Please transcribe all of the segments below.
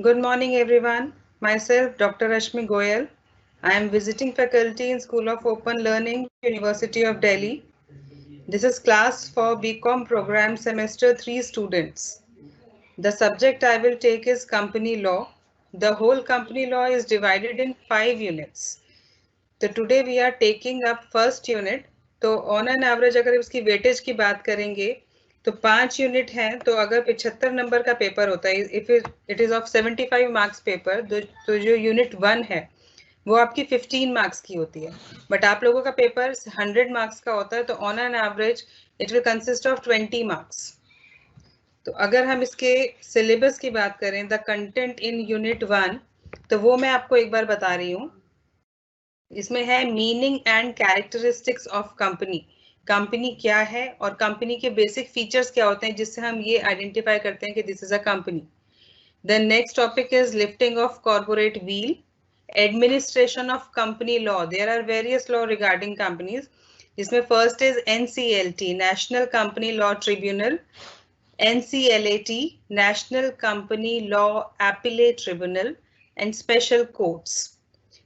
Good morning, everyone. Myself, Dr. Rashmi Goyal. I am visiting faculty in School of Open Learning, University of Delhi. This is class for BCom program semester 3 students. The subject I will take is company law. The whole company law is divided in 5 units. So today we are taking up first unit. तो on an average अगर इसकी weightage की बात करेंगे तो 5 unit हैं, तो अगर 75 नंबर का पेपर होता है, if it is of 75 marks paper, तो जो यूनिट 1 है वो आपकी 15 मार्क्स की होती है, बट आप लोगों का पेपर 100 मार्क्स का होता है, तो on an average it will consist of 20 marks. तो अगर हम इसके सिलेबस की बात करें, द कंटेंट इन यूनिट 1, तो वो मैं आपको एक बार बता रही हूँ। इसमें है meaning and characteristics of company. Company क्या है और कंपनी के बेसिक फीचर्स क्या होते हैं जिससे हम ये आइडेंटिफाई करते हैं कि this is a company. The next topic is lifting of corporate veil, administration of company law. There are various law regarding companies, जिसमें first is NCLT, national company law tribunal, NCLAT, national company law appellate tribunal and special courts.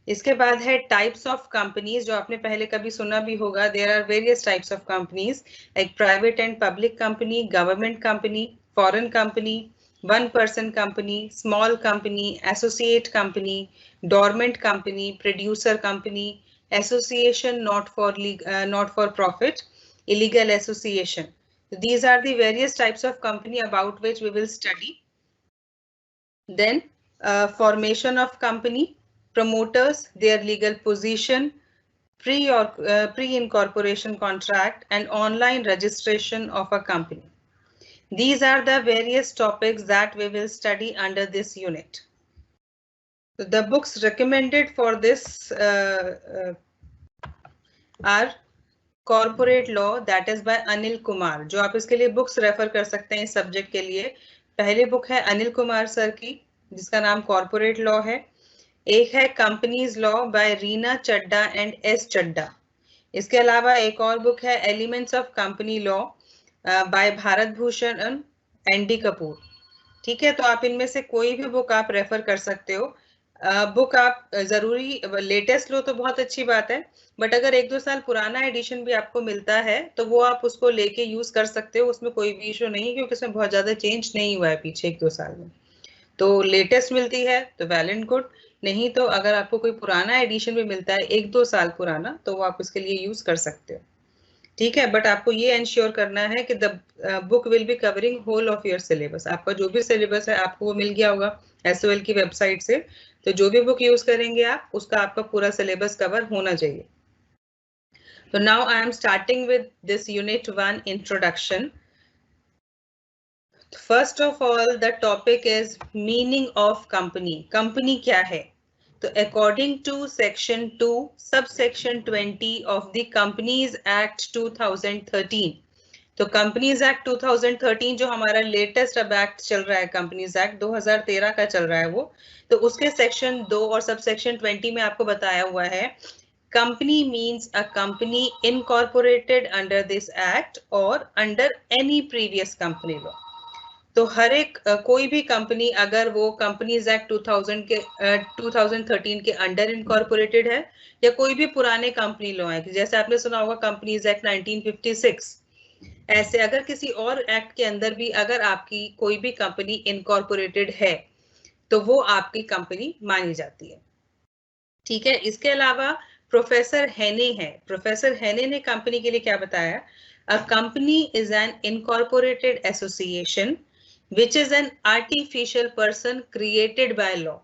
इसके बाद है types of companies, जो आपने पहले कभी सुना भी होगा। There are various types of companies like private and public company, government company, foreign company, one person company, small company, associate company, dormant company, producer company, association not for profit, illegal association. These are the various types of company about which we will study. Then formation of company, promoters, their legal position, pre-incorporation contract, and online registration of a company. These are the various topics that we will study under this unit. So the books recommended for this are Corporate Law, that is by Anil Kumar. जो आप इसके लिए books refer कर सकते हैं इस subject के लिए, पहली बुक है अनिल कुमार सर की जिसका नाम कॉर्पोरेट लॉ है। एक है companies law by Reena Chadha and S Chadha. इसके अलावा एक और बुक है elements of company law by Bharat Bhushan and D Kapoor. ठीक है, तो आप इनमें से कोई भी बुक आप रेफर कर सकते हो। बुक आप जरूरी लेटेस्ट लो तो बहुत अच्छी बात है, बट अगर 1-2 साल पुराना एडिशन भी आपको मिलता है तो वो आप उसको लेके यूज कर सकते हो, उसमें कोई भी इशू नहीं, क्योंकि उसमें बहुत ज्यादा चेंज नहीं हुआ है पीछे 1-2 साल में। तो लेटेस्ट मिलती है तो वेल एंड गुड, नहीं तो अगर आपको कोई पुराना एडिशन भी मिलता है 1-2 साल पुराना, तो वो आप उसके लिए यूज कर सकते हो। ठीक है, बट आपको ये इंश्योर करना है कि the book will be covering whole of your syllabus. आपका जो भी सिलेबस है आपको वो मिल गया होगा SOL की वेबसाइट से, तो जो भी बुक यूज करेंगे आप, उसका आपका पूरा सिलेबस कवर होना चाहिए। तो now I am starting with this unit 1 introduction. First of all the topic is meaning of company. Company क्या है? तो according to section 2 subsection 20 of the companies act 2013, तो कंपनीज एक्ट 2013 जो हमारा latest अब एक्ट चल रहा है, कंपनीज एक्ट 2013 का चल रहा है वो, तो उसके सेक्शन 2 और सब सेक्शन 20 में आपको बताया हुआ है company means a company incorporated under this act और under any previous company law. तो हर एक कोई भी कंपनी अगर वो कंपनीज एक्ट 2013 के अंडर इनकॉर्पोरेटेड है, या कोई भी पुराने कंपनी लॉ है, जैसे आपने सुना होगा कंपनीज एक्ट 1956, ऐसे अगर किसी और एक्ट के अंदर भी अगर आपकी कोई भी कंपनी इनकॉर्पोरेटेड है तो वो आपकी कंपनी मानी जाती है। ठीक है, इसके अलावा प्रोफेसर हेने है। प्रोफेसर हेने ने कंपनी के लिए क्या बताया? A company is an incorporated association which is an artificial person created by law,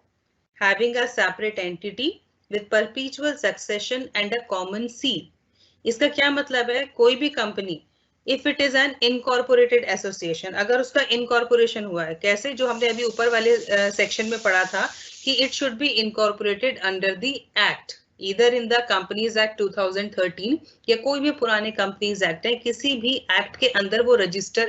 having a separate entity with perpetual succession and a common seal. इसका क्या मतलब है? कोई भी company if it is an incorporated association, अगर उसका incorporation हुआ है, कैसे? जो हमने अभी ऊपर वाले सेक्शन में पढ़ा था कि it should be incorporated under the act, either in the Companies Act 2013 या कोई भी पुराने कंपनीज एक्ट है, किसी भी एक्ट के अंदर वो रजिस्टर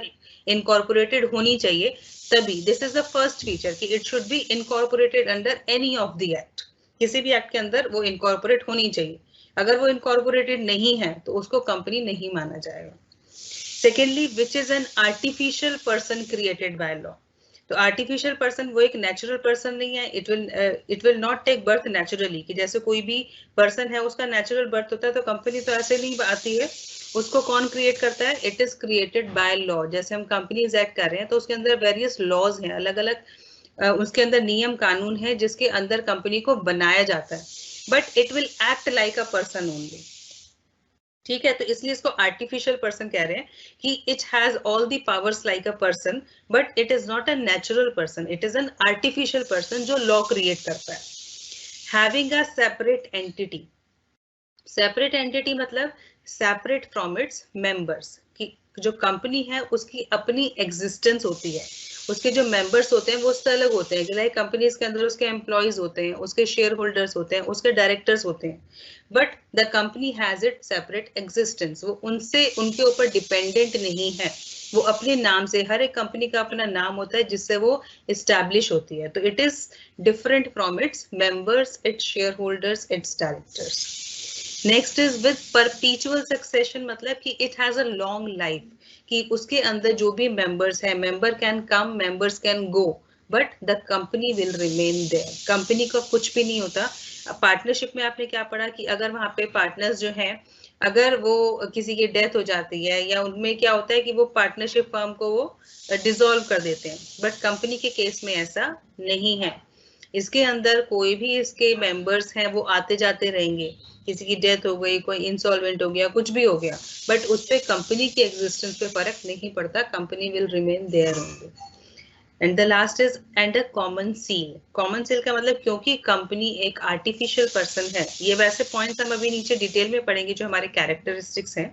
इनकॉर्पोरेटेड होनी चाहिए तभी। This is the first feature कि it should be incorporated under any of the act, किसी भी एक्ट के अंदर वो इनकॉर्पोरेट होनी चाहिए। अगर वो इनकॉर्पोरेटेड नहीं है तो उसको कंपनी नहीं माना जाएगा। Secondly, which is an artificial person created by law. तो आर्टिफिशियल पर्सन वो एक नेचुरल पर्सन नहीं है, it will not take birth naturally, कि जैसे कोई भी पर्सन है उसका नेचुरल बर्थ होता है, तो कंपनी तो ऐसे नहीं आती है, उसको कौन क्रिएट करता है, it is created by law. जैसे हम कंपनीज एक्ट कर रहे हैं तो उसके अंदर वेरियस लॉज हैं, अलग अलग उसके अंदर नियम कानून है जिसके अंदर कंपनी को बनाया जाता है, but it will act like a person only. ठीक है, तो इसलिए इसको आर्टिफिशियल पर्सन कह रहे हैं कि it has all the powers like a person, but it is not a natural person, it is an artificial person जो लॉ क्रिएट करता है। Having a separate entity, separate entity मतलब सेपरेट फ्रॉम इट्स मेंबर्स, कि जो company है उसकी अपनी existence होती है, उसके जो मेंबर्स होते हैं वो उससे अलग होते हैं, जैसे कंपनीज के अंदर उसके एम्प्लॉयज होते हैं, उसके शेयर होल्डर्स होते हैं, उसके डायरेक्टर्स होते हैं, but the company has it separate existence, वो उनसे उनके ऊपर डिपेंडेंट नहीं है, वो अपने नाम से, हर एक कंपनी का अपना नाम होता है जिससे वो इस्टेब्लिश होती है, तो it is different from its members, its share holders, its directors. Next is with perpetual succession, मतलब कि it has a long life, कि उसके अंदर जो भी मेंबर्स हैं, member can come, members can go, but the company will remain there, company का कुछ भी नहीं होता। पार्टनरशिप में आपने क्या पढ़ा कि अगर वहां पे पार्टनर्स जो हैं, अगर वो किसी की डेथ हो जाती है या उनमें क्या होता है कि वो पार्टनरशिप फर्म को वो डिसॉल्व कर देते हैं, बट कंपनी के केस में ऐसा नहीं है, इसके अंदर कोई भी इसके मेंबर्स हैं वो आते जाते रहेंगे, किसी की डेथ हो गई, कोई इंसॉल्वेंट हो गया, कुछ भी हो गया, बट उस पे कंपनी की एग्जिस्टेंस पे फर्क नहीं पड़ता, company will remain there only. And the last is and a common seal, common seal का मतलब क्योंकि कंपनी एक आर्टिफिशियल पर्सन है, ये वैसे पॉइंट्स हम अभी नीचे डिटेल में पढ़ेंगे जो हमारे कैरेक्टरिस्टिक्स हैं,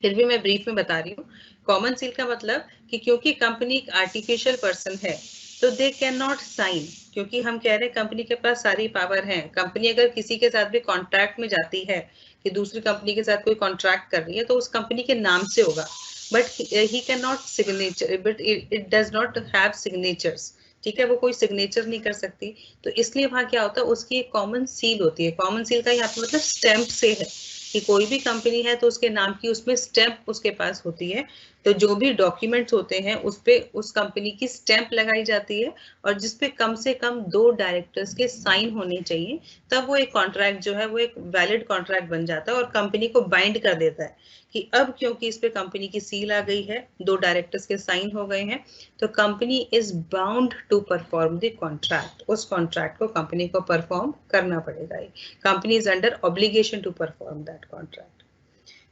फिर भी मैं ब्रीफ में बता रही हूँ। कॉमन सील का मतलब कि क्योंकि कंपनी एक आर्टिफिशियल पर्सन है तो दे कैन नॉट साइन, क्योंकि हम कह रहे हैं कंपनी के पास सारी पावर है, कंपनी अगर किसी के साथ भी कॉन्ट्रैक्ट में जाती है कि दूसरी कंपनी के साथ कोई कॉन्ट्रैक्ट कर रही है तो उस कंपनी के नाम से होगा, but he can not signature, but it does not have signatures, ठीक है, वो कोई सिग्नेचर नहीं कर सकती, तो इसलिए वहां क्या होता है, उसकी एक कॉमन सील होती है, कॉमन सील का यहाँ पे मतलब स्टैंप से है कि कोई भी कंपनी है तो उसके नाम की उसमें स्टैंप उसके पास होती है, तो जो भी डॉक्यूमेंट्स होते हैं उस पे उस कंपनी की स्टैंप लगाई जाती है और जिसपे कम से कम 2 डायरेक्टर्स के साइन होने चाहिए, तब वो एक कॉन्ट्रैक्ट जो है वो एक वैलिड कॉन्ट्रैक्ट बन जाता है और कंपनी को बाइंड कर देता है कि अब क्योंकि इस पे कंपनी की सील आ गई है, 2 डायरेक्टर्स के साइन हो गए हैं, तो company is bound to perform the contract, उस कॉन्ट्रैक्ट को कंपनी को परफॉर्म करना पड़ेगा, company is under obligation to perform that contract.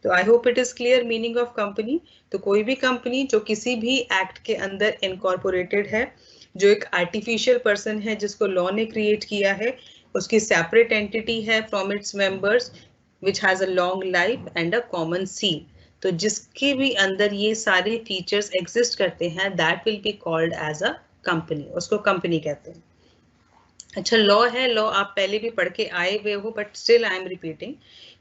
तो I hope it is clear meaning of company. तो कोई भी कंपनी जो किसी भी एक्ट के अंदर इनकॉर्पोरेटेड है, जो एक आर्टिफिशियल पर्सन है जिसको लॉ ने क्रिएट किया है, उसकी सेपरेट एंटिटी है from its members, which has a long life and a common seal, तो जिसके भी अंदर ये सारे फीचर्स एग्जिस्ट करते हैं, that will be called as a company, उसको कंपनी कहते हैं। अच्छा, लॉ है, लॉ आप पहले भी पढ़ के आए हुए हो, but still I am repeating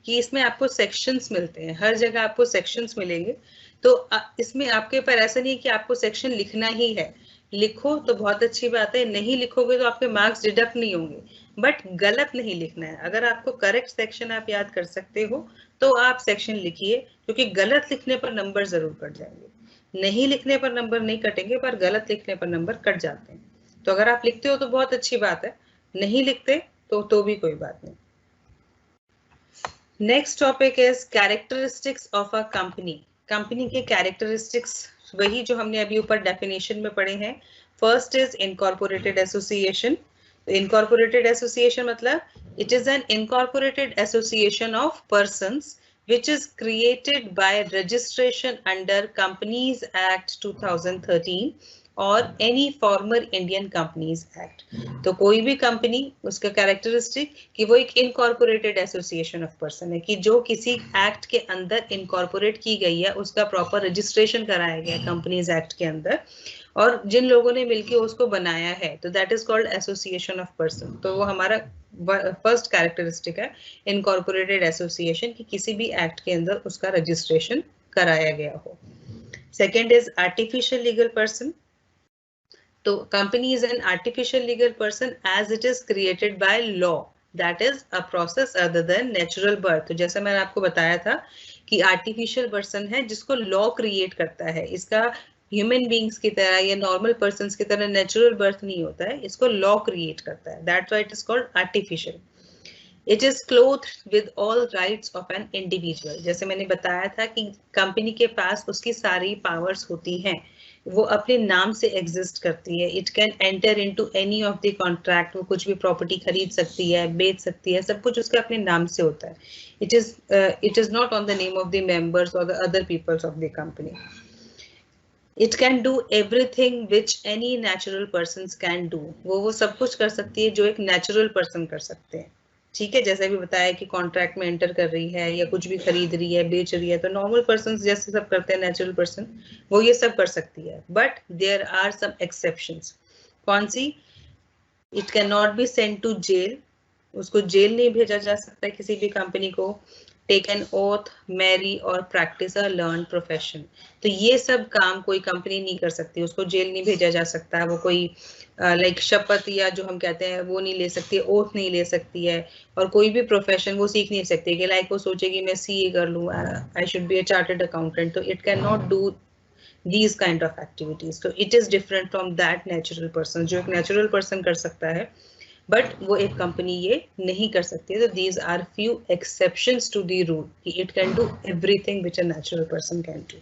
कि इसमें आपको सेक्शंस मिलते हैं, हर जगह आपको सेक्शंस मिलेंगे, तो इसमें आपके ऊपर ऐसा नहीं है कि आपको सेक्शन लिखना ही है, लिखो तो बहुत अच्छी बात है, नहीं लिखोगे तो आपके मार्क्स डिडक्ट नहीं होंगे, बट गलत नहीं लिखना है, अगर आपको करेक्ट सेक्शन आप याद कर सकते हो तो आप सेक्शन लिखिए, क्योंकि गलत लिखने पर नंबर जरूर कट जाएंगे, नहीं लिखने पर नंबर नहीं कटेंगे पर गलत लिखने पर नंबर कट जाते हैं, तो अगर आप लिखते हो तो बहुत अच्छी बात है, नहीं लिखते तो भी कोई बात नहीं। Next topic is characteristics of a company, company के कैरेक्टरिस्टिक्स वही जो हमने अभी ऊपर डेफिनेशन में पढ़े हैं। First is incorporated association, incorporated association मतलब it is an incorporated association of persons which is created by registration under Companies Act 2013 और any former Indian companies act. तो कोई भी कंपनी, उसका कैरेक्टरिस्टिक कि वो एक इनकॉर्पोरेटेड एसोसिएशन ऑफ पर्सन है, कि जो किसी एक्ट के अंदर इनकॉर्पोरेट की गई है, उसका प्रॉपर रजिस्ट्रेशन कराया गया कंपनीज एक्ट के अंदर, और जिन लोगों ने मिलकर उसको बनाया है, तो that is called association of person. तो वो हमारा फर्स्ट कैरेक्टरिस्टिक है इनकॉर्पोरेटेड एसोसिएशन, कि किसी भी एक्ट के अंदर उसका रजिस्ट्रेशन कराया गया हो। Second is artificial legal person, तो company is an artificial legal person as it is created by law, that is a process other than natural birth. तो जैसा मैंने आपको बताया था कि आर्टिफिशियल पर्सन है जिसको लॉ क्रिएट करता है, इसका ह्यूमन बींग्स की तरह या नॉर्मल पर्सन की तरह नेचुरल बर्थ नहीं होता है, इसको लॉ क्रिएट करता है, that's why it is called artificial. It is clothed with all rights of an individual. जैसे मैंने बताया था कि कंपनी के पास उसकी सारी पावर्स होती हैं, वो अपने नाम से एग्जिस्ट करती है। It can enter into any of the contract, वो कुछ भी प्रॉपर्टी खरीद सकती है, बेच सकती है, सब कुछ उसके अपने नाम से होता है। It is not on the name of the members और the other peoples of the company. It can do everything which any natural person can do, वो सब कुछ कर सकती है जो एक नेचुरल पर्सन कर सकते हैं। ठीक है, जैसे भी बताया कि कॉन्ट्रैक्ट में एंटर कर रही है या कुछ भी खरीद रही है, बेच रही है, तो नॉर्मल पर्सन जैसे सब करते हैं नेचुरल पर्सन, वो ये सब कर सकती है। But there are some exceptions. कौन सी? It can not be sent to jail, उसको जेल नहीं भेजा जा सकता है किसी भी कंपनी को। टेक एन ओथ, मैरी और प्रैक्टिस अ लर्न प्रोफेशन, तो ये सब काम कोई कंपनी नहीं कर सकती। उसको जेल नहीं भेजा जा सकता, वो कोई लाइक शपथ या जो हम कहते हैं वो नहीं ले सकती, ओथ नहीं ले सकती है, और कोई भी प्रोफेशन वो सीख नहीं सकती कि लाइक वो सोचेगी मैं सीए कर लूँ, I should be a chartered accountant, तो it can not do these kind of activities. So it is different from that natural person, जो एक natural person कर सकता है, but वो एक company ये नहीं कर सकती है। So these are few exceptions to the rule कि it can do everything which a natural person can do.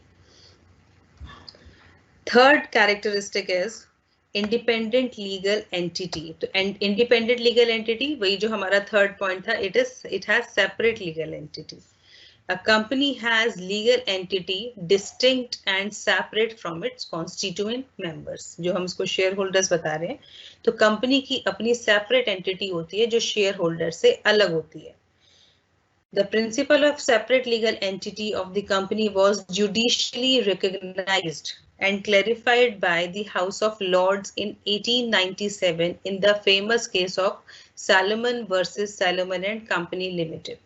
Third characteristic is independent legal entity. तो independent legal entity वही जो हमारा third point था, it has separate legal entity. A company has legal entity distinct and separate from its constituent members. जो हम इसको share holders बता रहे हैं, तो कंपनी की अपनी सेपरेट एंटिटी होती है जो शेयर होल्डर से अलग होती है। The principle of separate legal entity of the company was judicially recognized and clarified by the House of Lords in 1897 in the famous case of Salomon versus Salomon and Company Limited.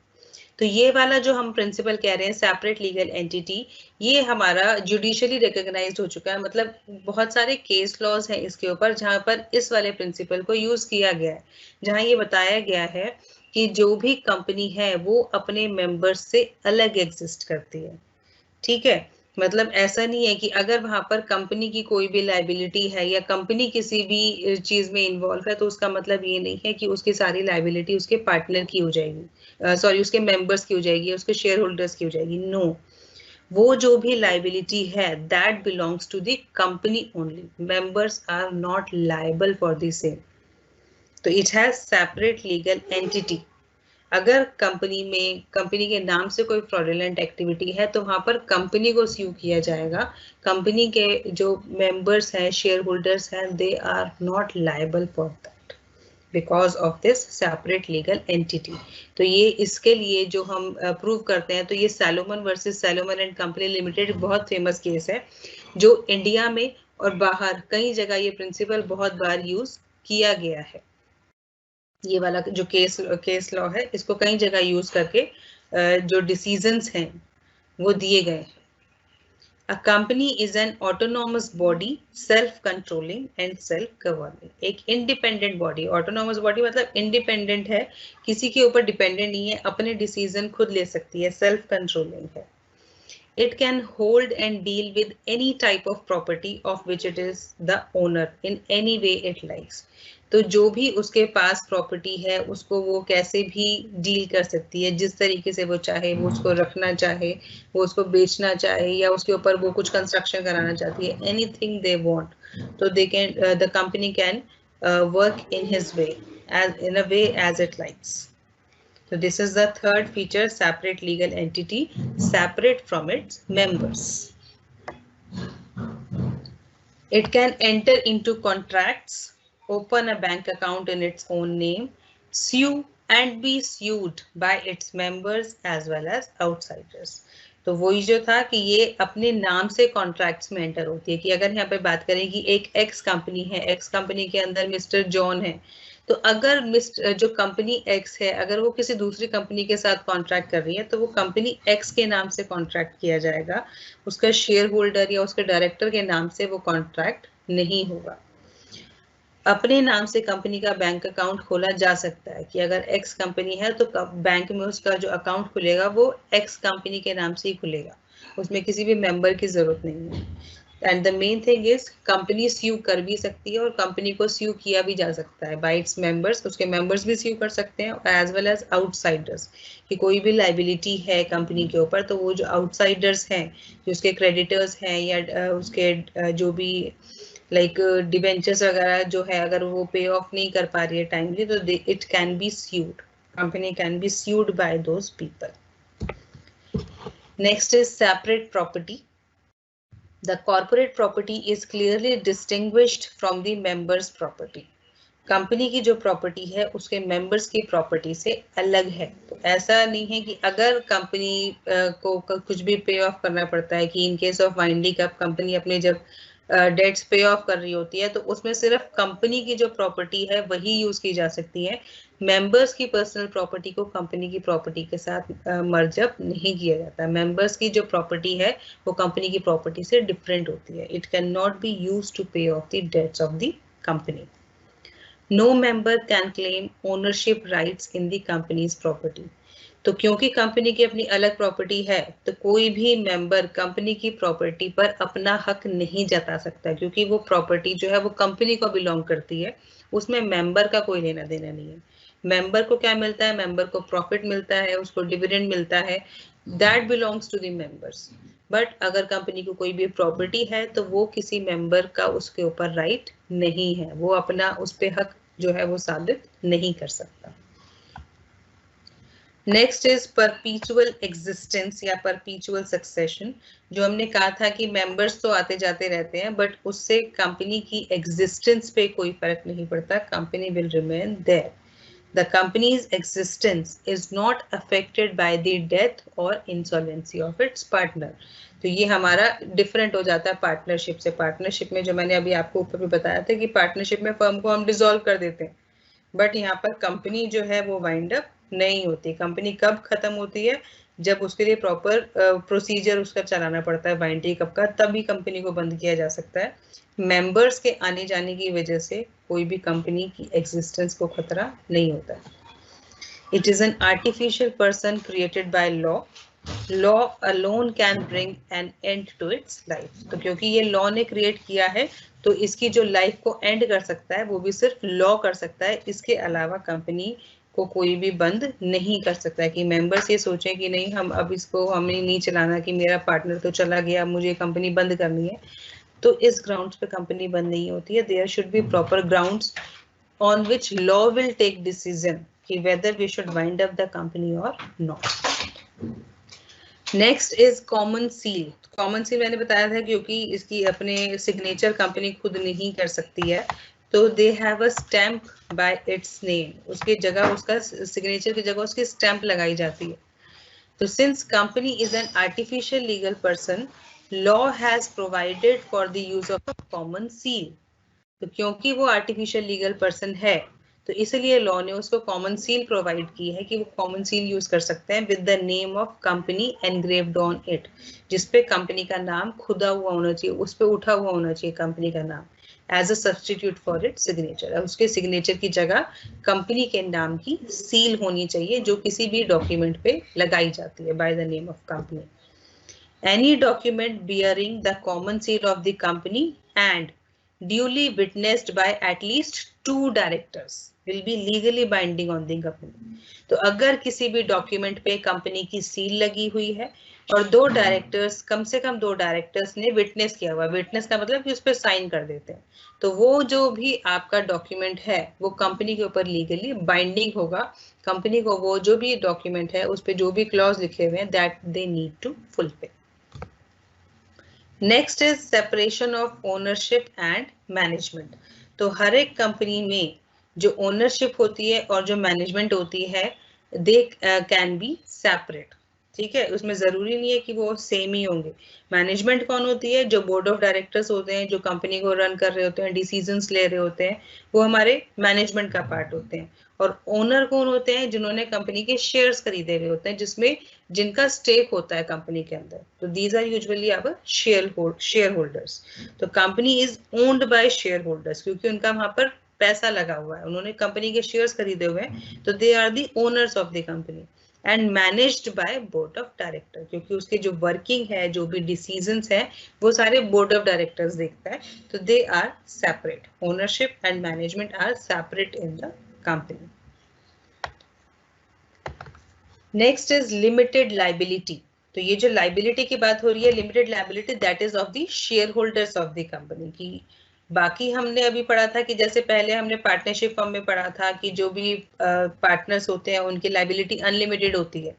तो ये वाला जो हम principal कह रहे हैं separate legal entity, ये हमारा जुडिशियली रिकॉग्नाइज्ड हो चुका है। मतलब बहुत सारे केस लॉज हैं इसके ऊपर जहां पर इस वाले प्रिंसिपल को यूज किया गया है, जहां ये बताया गया है कि जो भी कंपनी है वो अपने मेंबर्स से अलग एग्जिस्ट करती है। ठीक है, मतलब ऐसा नहीं है कि अगर वहां पर कंपनी की कोई भी लायबिलिटी है या कंपनी किसी भी चीज में इन्वॉल्व है, तो उसका मतलब ये नहीं है कि उसकी सारी लायबिलिटी उसके पार्टनर की हो जाएगी, सॉरी उसके मेंबर्स की हो जाएगी, उसके शेयर होल्डर्स की हो जाएगी। नो, वो जो भी लायबिलिटी है that belongs to the company only, members are not liable for the same. तो it has separate legal entity. अगर कंपनी के नाम से कोई फ्रॉडुलेंट एक्टिविटी है तो वहां पर कंपनी को स्यू किया जाएगा। कंपनी के जो मेंबर्स हैं, शेयर होल्डर्स हैं, they are not liable for that because of this separate legal entity. तो ये इसके लिए जो हम प्रूव करते हैं, तो ये Salomon versus Salomon and company limited बहुत फेमस केस है, जो इंडिया में और बाहर कई जगह ये प्रिंसिपल बहुत बार यूज किया गया है। ये वाला जो केस लॉ है, इसको कई जगह यूज करके जो डिसीजंस हैं वो दिए गए हैं। A company is an autonomous body, self-controlling and self-governing. एक independent body, autonomous body मतलब independent है, किसी के ऊपर dependent नहीं है, अपने decision खुद ले सकती है, self-controlling है। It can hold and deal with any type of property of which it is the owner in any way it likes. तो जो भी उसके पास प्रॉपर्टी है उसको वो कैसे भी डील कर सकती है, जिस तरीके से वो चाहे, वो उसको रखना चाहे, वो उसको बेचना चाहे, या उसके ऊपर वो कुछ कंस्ट्रक्शन कराना चाहती है, एनीथिंग दे वांट, तो they can the company can work in his way, as in a way as it likes. So this is the third feature, separate legal entity, separate from its members. It can enter into contracts, open a bank account in its own name, sue and be sued by its members as well as outsiders. तो वही जो था कि ये अपने नाम से contracts में एंटर होती है, कि अगर यहाँ पे बात करें कि एक एक्स कंपनी है, एक्स कंपनी के अंदर मिस्टर जॉन है, तो अगर जो कंपनी एक्स है अगर वो किसी दूसरी कंपनी के साथ कॉन्ट्रैक्ट कर रही है, तो वो कंपनी एक्स के नाम से कॉन्ट्रैक्ट किया जाएगा, उसका शेयर होल्डर या उसके डायरेक्टर के नाम से वो कॉन्ट्रैक्ट नहीं होगा। अपने नाम से कंपनी का बैंक अकाउंट खोला जा सकता है, कि अगर एक्स कंपनी है तो बैंक में उसका जो अकाउंट खुलेगा वो एक्स कंपनी के नाम से ही खुलेगा, उसमें किसी भी मेंबर की जरूरत नहीं है। And the main thing is company sue कर भी सकती है और कंपनी को स्यू किया भी जा सकता है बाय इट्स मेंबर्स, उसके मेंबर्स भी स्यू कर सकते हैं एज वेल एज आउटसाइडर्स, कि कोई भी लाइबिलिटी है कंपनी के ऊपर तो वो जो आउटसाइडर्स हैं, जो उसके क्रेडिटर्स हैं या उसके जो भी लाइक डिबेंचर्स वगैरह जो है, अगर वो पे ऑफ नहीं कर पा रही है टाइमली तो it can be sued, company can be sued by those people. Next is separate property. The corporate property is clearly distinguished from the members' property. Company की जो प्रॉपर्टी है उसके मेंबर्स की प्रॉपर्टी से अलग है। तो ऐसा नहीं है कि अगर कंपनी को कुछ भी पे ऑफ करना पड़ता है, कि इन case of winding up company अपने जब डेट्स पे ऑफ कर रही होती है तो उसमें सिर्फ कंपनी की जो प्रॉपर्टी है वही यूज की जा सकती है, मेंबर्स की पर्सनल प्रॉपर्टी को कंपनी की प्रॉपर्टी के साथ मर्ज अप नहीं किया जाता। मेंबर्स की जो प्रॉपर्टी है वो कंपनी की प्रॉपर्टी से डिफरेंट होती है। It can not be used to pay off the debts of the company. No member can claim ownership rights in the company's property. तो क्योंकि कंपनी की अपनी अलग प्रॉपर्टी है तो कोई भी मेंबर कंपनी की प्रॉपर्टी पर अपना हक नहीं जता सकता, क्योंकि वो प्रॉपर्टी जो है वो कंपनी को बिलोंग करती है, उसमें मेंबर का कोई लेना देना नहीं है। मेंबर को क्या मिलता है? मेंबर को प्रॉफिट मिलता है, उसको डिविडेंड मिलता है, that belongs to the members. But अगर कंपनी को कोई भी प्रॉपर्टी है तो वो किसी मेंबर का उसके ऊपर राइट नहीं है, वो अपना उस पे हक जो है वो साबित नहीं कर सकता। नेक्स्ट इज परपीचुअल एग्जिस्टेंस या परपीचुअल सक्सेशन। जो हमने कहा था कि मेंबर्स तो आते जाते रहते हैं बट उससे कंपनी की एग्जिस्टेंस पे कोई फर्क नहीं पड़ता, company will remain there. The company's existence is not affected by the death or insolvency of its partner. तो ये हमारा डिफरेंट हो जाता है पार्टनरशिप से। पार्टनरशिप में जो मैंने अभी आपको ऊपर भी बताया था कि पार्टनरशिप में फर्म को हम डिसॉल्व कर देते हैं, बट यहाँ पर कंपनी जो है वो वाइंड अप नहीं होती। कंपनी कब खत्म होती है? जब उसके लिए प्रॉपर प्रोसीजर उसका चलाना पड़ता है वाइंडिंग अप का, तभी कंपनी को बंद किया जा सकता है। मेंबर्स के आने जाने की वजह से कोई भी कंपनी की एग्जिस्टेंस को खतरा नहीं होता है। It is an artificial person created by law. Law alone can bring an end to its life. तो क्योंकि ये लॉ ने क्रिएट किया है तो इसकी जो लाइफ को एंड कर सकता है वो भी सिर्फ लॉ कर सकता है, इसके अलावा कंपनी को कोई भी बंद नहीं कर सकता है। कि मेंबर्स ये सोचें कि नहीं हम अब इसको हमें नहीं चलाना, कि मेरा पार्टनर तो चला गया, मुझे कंपनी बंद करनी है, तो इस ग्राउंड्स पे कंपनी बंद नहीं होती है। There should be proper grounds on which law will take decision कि whether we should wind up the company और नॉट। Next is common seal. Common seal मैंने बताया था क्योंकि इसकी अपने सिग्नेचर कंपनी खुद नहीं कर सकती है, तो they have a stamp bye it's name. उसकी जगह उसका सिग्नेचर की जगह उसकी स्टैम्प लगाई जाती है। तो since company is an artificial legal person, law has provided for the use of a common seal. तो क्योंकि वो आर्टिफिशियल लीगल पर्सन है तो इसलिए लॉ ने उसको कॉमन सील प्रोवाइड की है कि वो कॉमन सील यूज कर सकते हैं with the name of company engraved on it, जिसपे कंपनी का नाम खुदा हुआ होना चाहिए, उस पे उठा हुआ होना चाहिए कंपनी का नाम, as a substitute for it signature. उसके सिग्नेचर की जगह कंपनी के नाम की सील होनी चाहिए जो किसी भी डॉक्यूमेंट पे लगाई जाती है by the name of company. Any document bearing the common seal of the company and duly witnessed by at least 2 directors will be legally binding on the company. तो अगर किसी भी डॉक्यूमेंट पे कंपनी की सील लगी हुई है और 2 डायरेक्टर्स, कम से कम 2 डायरेक्टर्स ने विटनेस किया हुआ, विटनेस का मतलब कि उस पर साइन कर देते हैं, तो वो जो भी आपका डॉक्यूमेंट है वो कंपनी के ऊपर लीगली बाइंडिंग होगा। कंपनी को वो जो भी डॉक्यूमेंट है उस पर जो भी क्लॉज लिखे हुए हैं that they need to fulfil. Next is separation of ownership and management. तो हर एक कंपनी में जो ओनरशिप होती है और जो मैनेजमेंट होती है दे कैन बी सेपरेट। ठीक है, उसमें जरूरी नहीं है कि वो सेम ही होंगे। मैनेजमेंट कौन होती है? जो बोर्ड ऑफ डायरेक्टर्स होते हैं, जो कंपनी को रन कर रहे होते हैं, डिसीजंस ले रहे होते हैं, वो हमारे मैनेजमेंट का पार्ट होते हैं। और ओनर कौन होते हैं? जिन्होंने कंपनी के शेयर्स खरीदे हुए होते हैं, जिसमें जिनका स्टेक होता है कंपनी के अंदर, तो these are usually our share holders. तो company is owned by share holders क्योंकि उनका वहां पर पैसा लगा हुआ है, उन्होंने कंपनी के शेयर्स खरीदे हुए हैं, तो they are the owners of the company. And managed by board of director, क्योंकि उसके जो वर्किंग है, जो भी डिसीजंस है, वो सारे बोर्ड ऑफ डायरेक्टर्स देखता है. तो they are separate. Ownership and management are separate in the company. Next is limited liability. तो ये जो लाइबिलिटी की बात हो रही है, limited liability, that is of the share holders of the company की. बाकी हमने अभी पढ़ा था कि जैसे पहले हमने पार्टनरशिप फॉर्म में पढ़ा था कि जो भी पार्टनर्स होते हैं उनकी लाइबिलिटी अनलिमिटेड होती है,